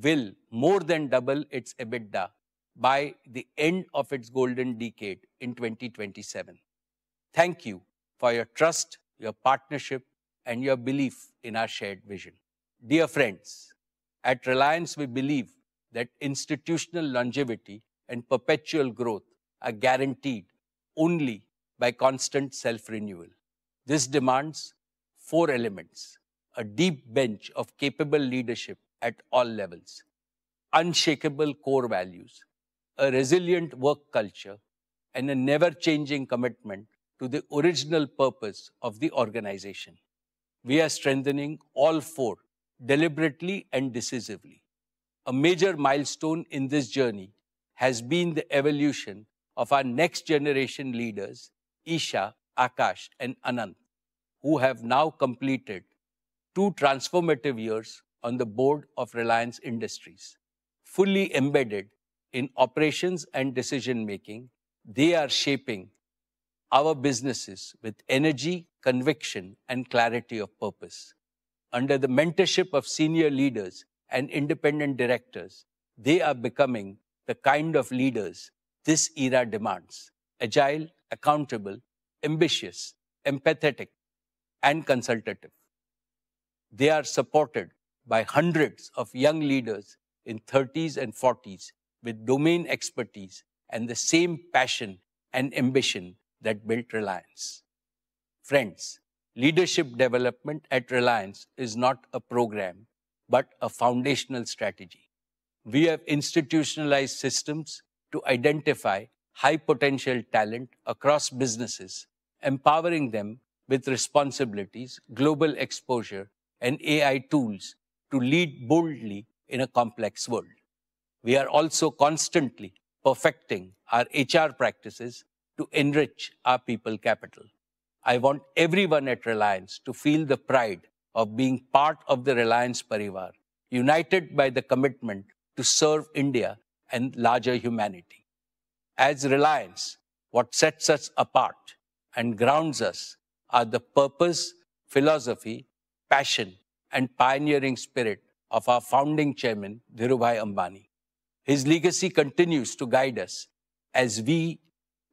will more than double its EBITDA by the end of its golden decade in 2027. Thank you for your trust, your partnership, and your belief in our shared vision. Dear friends, at Reliance, we believe that institutional longevity and perpetual growth are guaranteed only by constant self-renewal. This demands four elements: a deep bench of capable leadership at all levels, unshakable core values, a resilient work culture, and a never-changing commitment to the original purpose of the organization. We are strengthening all four deliberately and decisively. A major milestone in this journey has been the evolution of our next generation leaders, Isha, Akash, and Anant, who have now completed 2 transformative years on the board of Reliance Industries. Fully embedded in operations and decision-making, they are shaping our businesses with energy, conviction, and clarity of purpose. Under the mentorship of senior leaders and independent directors, they are becoming the kind of leaders this era demands: agile, accountable, ambitious, empathetic, and consultative. They are supported by hundreds of young leaders in 30s and 40s with domain expertise and the same passion and ambition that built Reliance. Friends, leadership development at Reliance is not a program, but a foundational strategy. We have institutionalized systems to identify high potential talent across businesses, empowering them with responsibilities, global exposure, and AI tools to lead boldly in a complex world. We are also constantly perfecting our HR practices to enrich our people capital. I want everyone at Reliance to feel the pride of being part of the Reliance Parivar, united by the commitment to serve India and larger humanity. As Reliance, what sets us apart and grounds us are the purpose, philosophy, passion, and pioneering spirit of our founding chairman, Dhirubhai Ambani. His legacy continues to guide us as we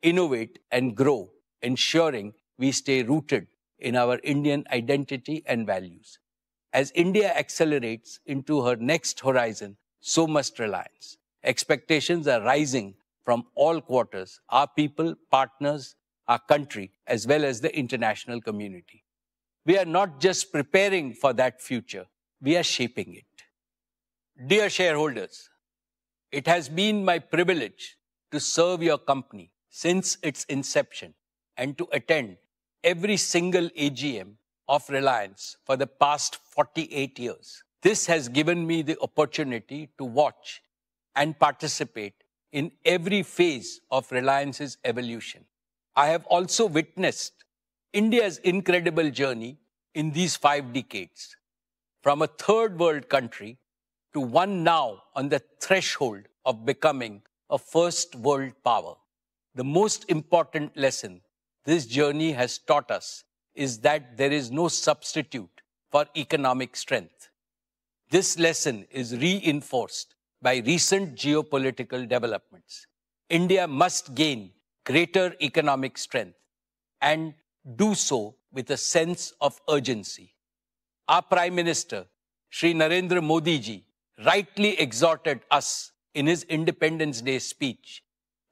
innovate and grow, ensuring we stay rooted in our Indian identity and values. As India accelerates into her next horizon, so must Reliance. Expectations are rising from all quarters: our people, partners, our country, as well as the international community. We are not just preparing for that future, we are shaping it. Dear shareholders, it has been my privilege to serve your company since its inception and to attend every single AGM of Reliance for the past 48 years. This has given me the opportunity to watch and participate in every phase of Reliance's evolution. I have also witnessed India's incredible journey in these 5 decades, from a third world country to one now on the threshold of becoming a first world power. The most important lesson this journey has taught us is that there is no substitute for economic strength. This lesson is reinforced by recent geopolitical developments. India must gain greater economic strength and do so with a sense of urgency. Our Prime Minister, Shri Narendra Modi ji, rightly exhorted us in his Independence Day speech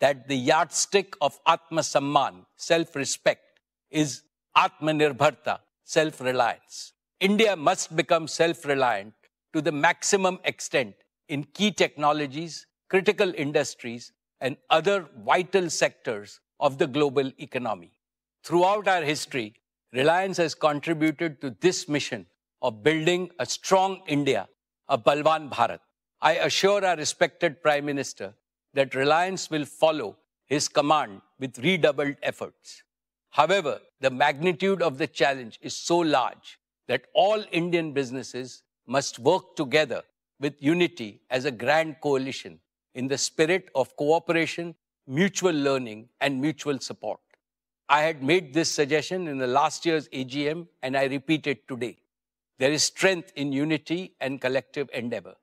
that the yardstick of Atma Samman, self-respect, is Atmanirbharta, self-reliance. India must become self-reliant to the maximum extent in key technologies, critical industries, and other vital sectors of the global economy. Throughout our history, Reliance has contributed to this mission of building a strong India, a Balwan Bharat. I assure our respected Prime Minister that Reliance will follow his command with redoubled efforts. However, the magnitude of the challenge is so large that all Indian businesses must work together with unity as a grand coalition in the spirit of cooperation, mutual learning, and mutual support. I had made this suggestion in the last year's AGM, and I repeat it today. There is strength in unity and collective endeavor.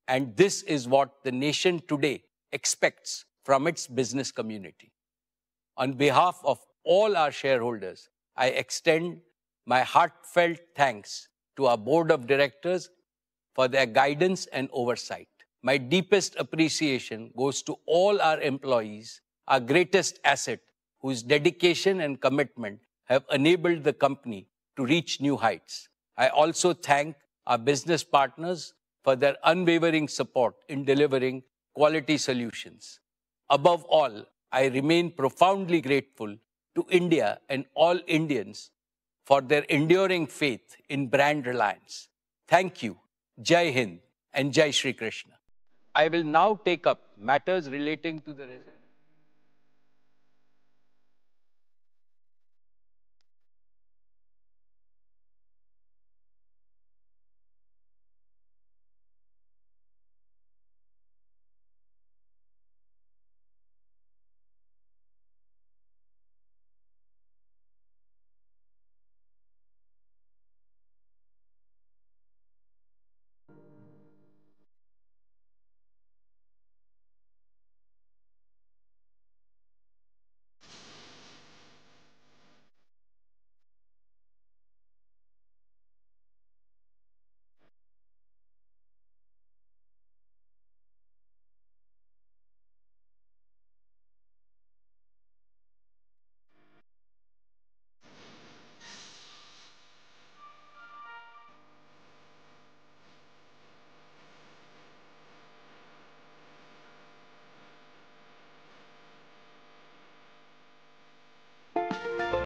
And this is what the nation today expects from its business community. On behalf of all our shareholders, I extend my heartfelt thanks to our board of directors for their guidance and oversight. My deepest appreciation goes to all our employees, our greatest asset, whose dedication and commitment have enabled the company to reach new heights. I also thank our business partners for their unwavering support in delivering quality solutions. Above all, I remain profoundly grateful to India and all Indians for their enduring faith in brand Reliance. Thank you, Jai Hind and Jai Shri Krishna. I will now take up matters relating to the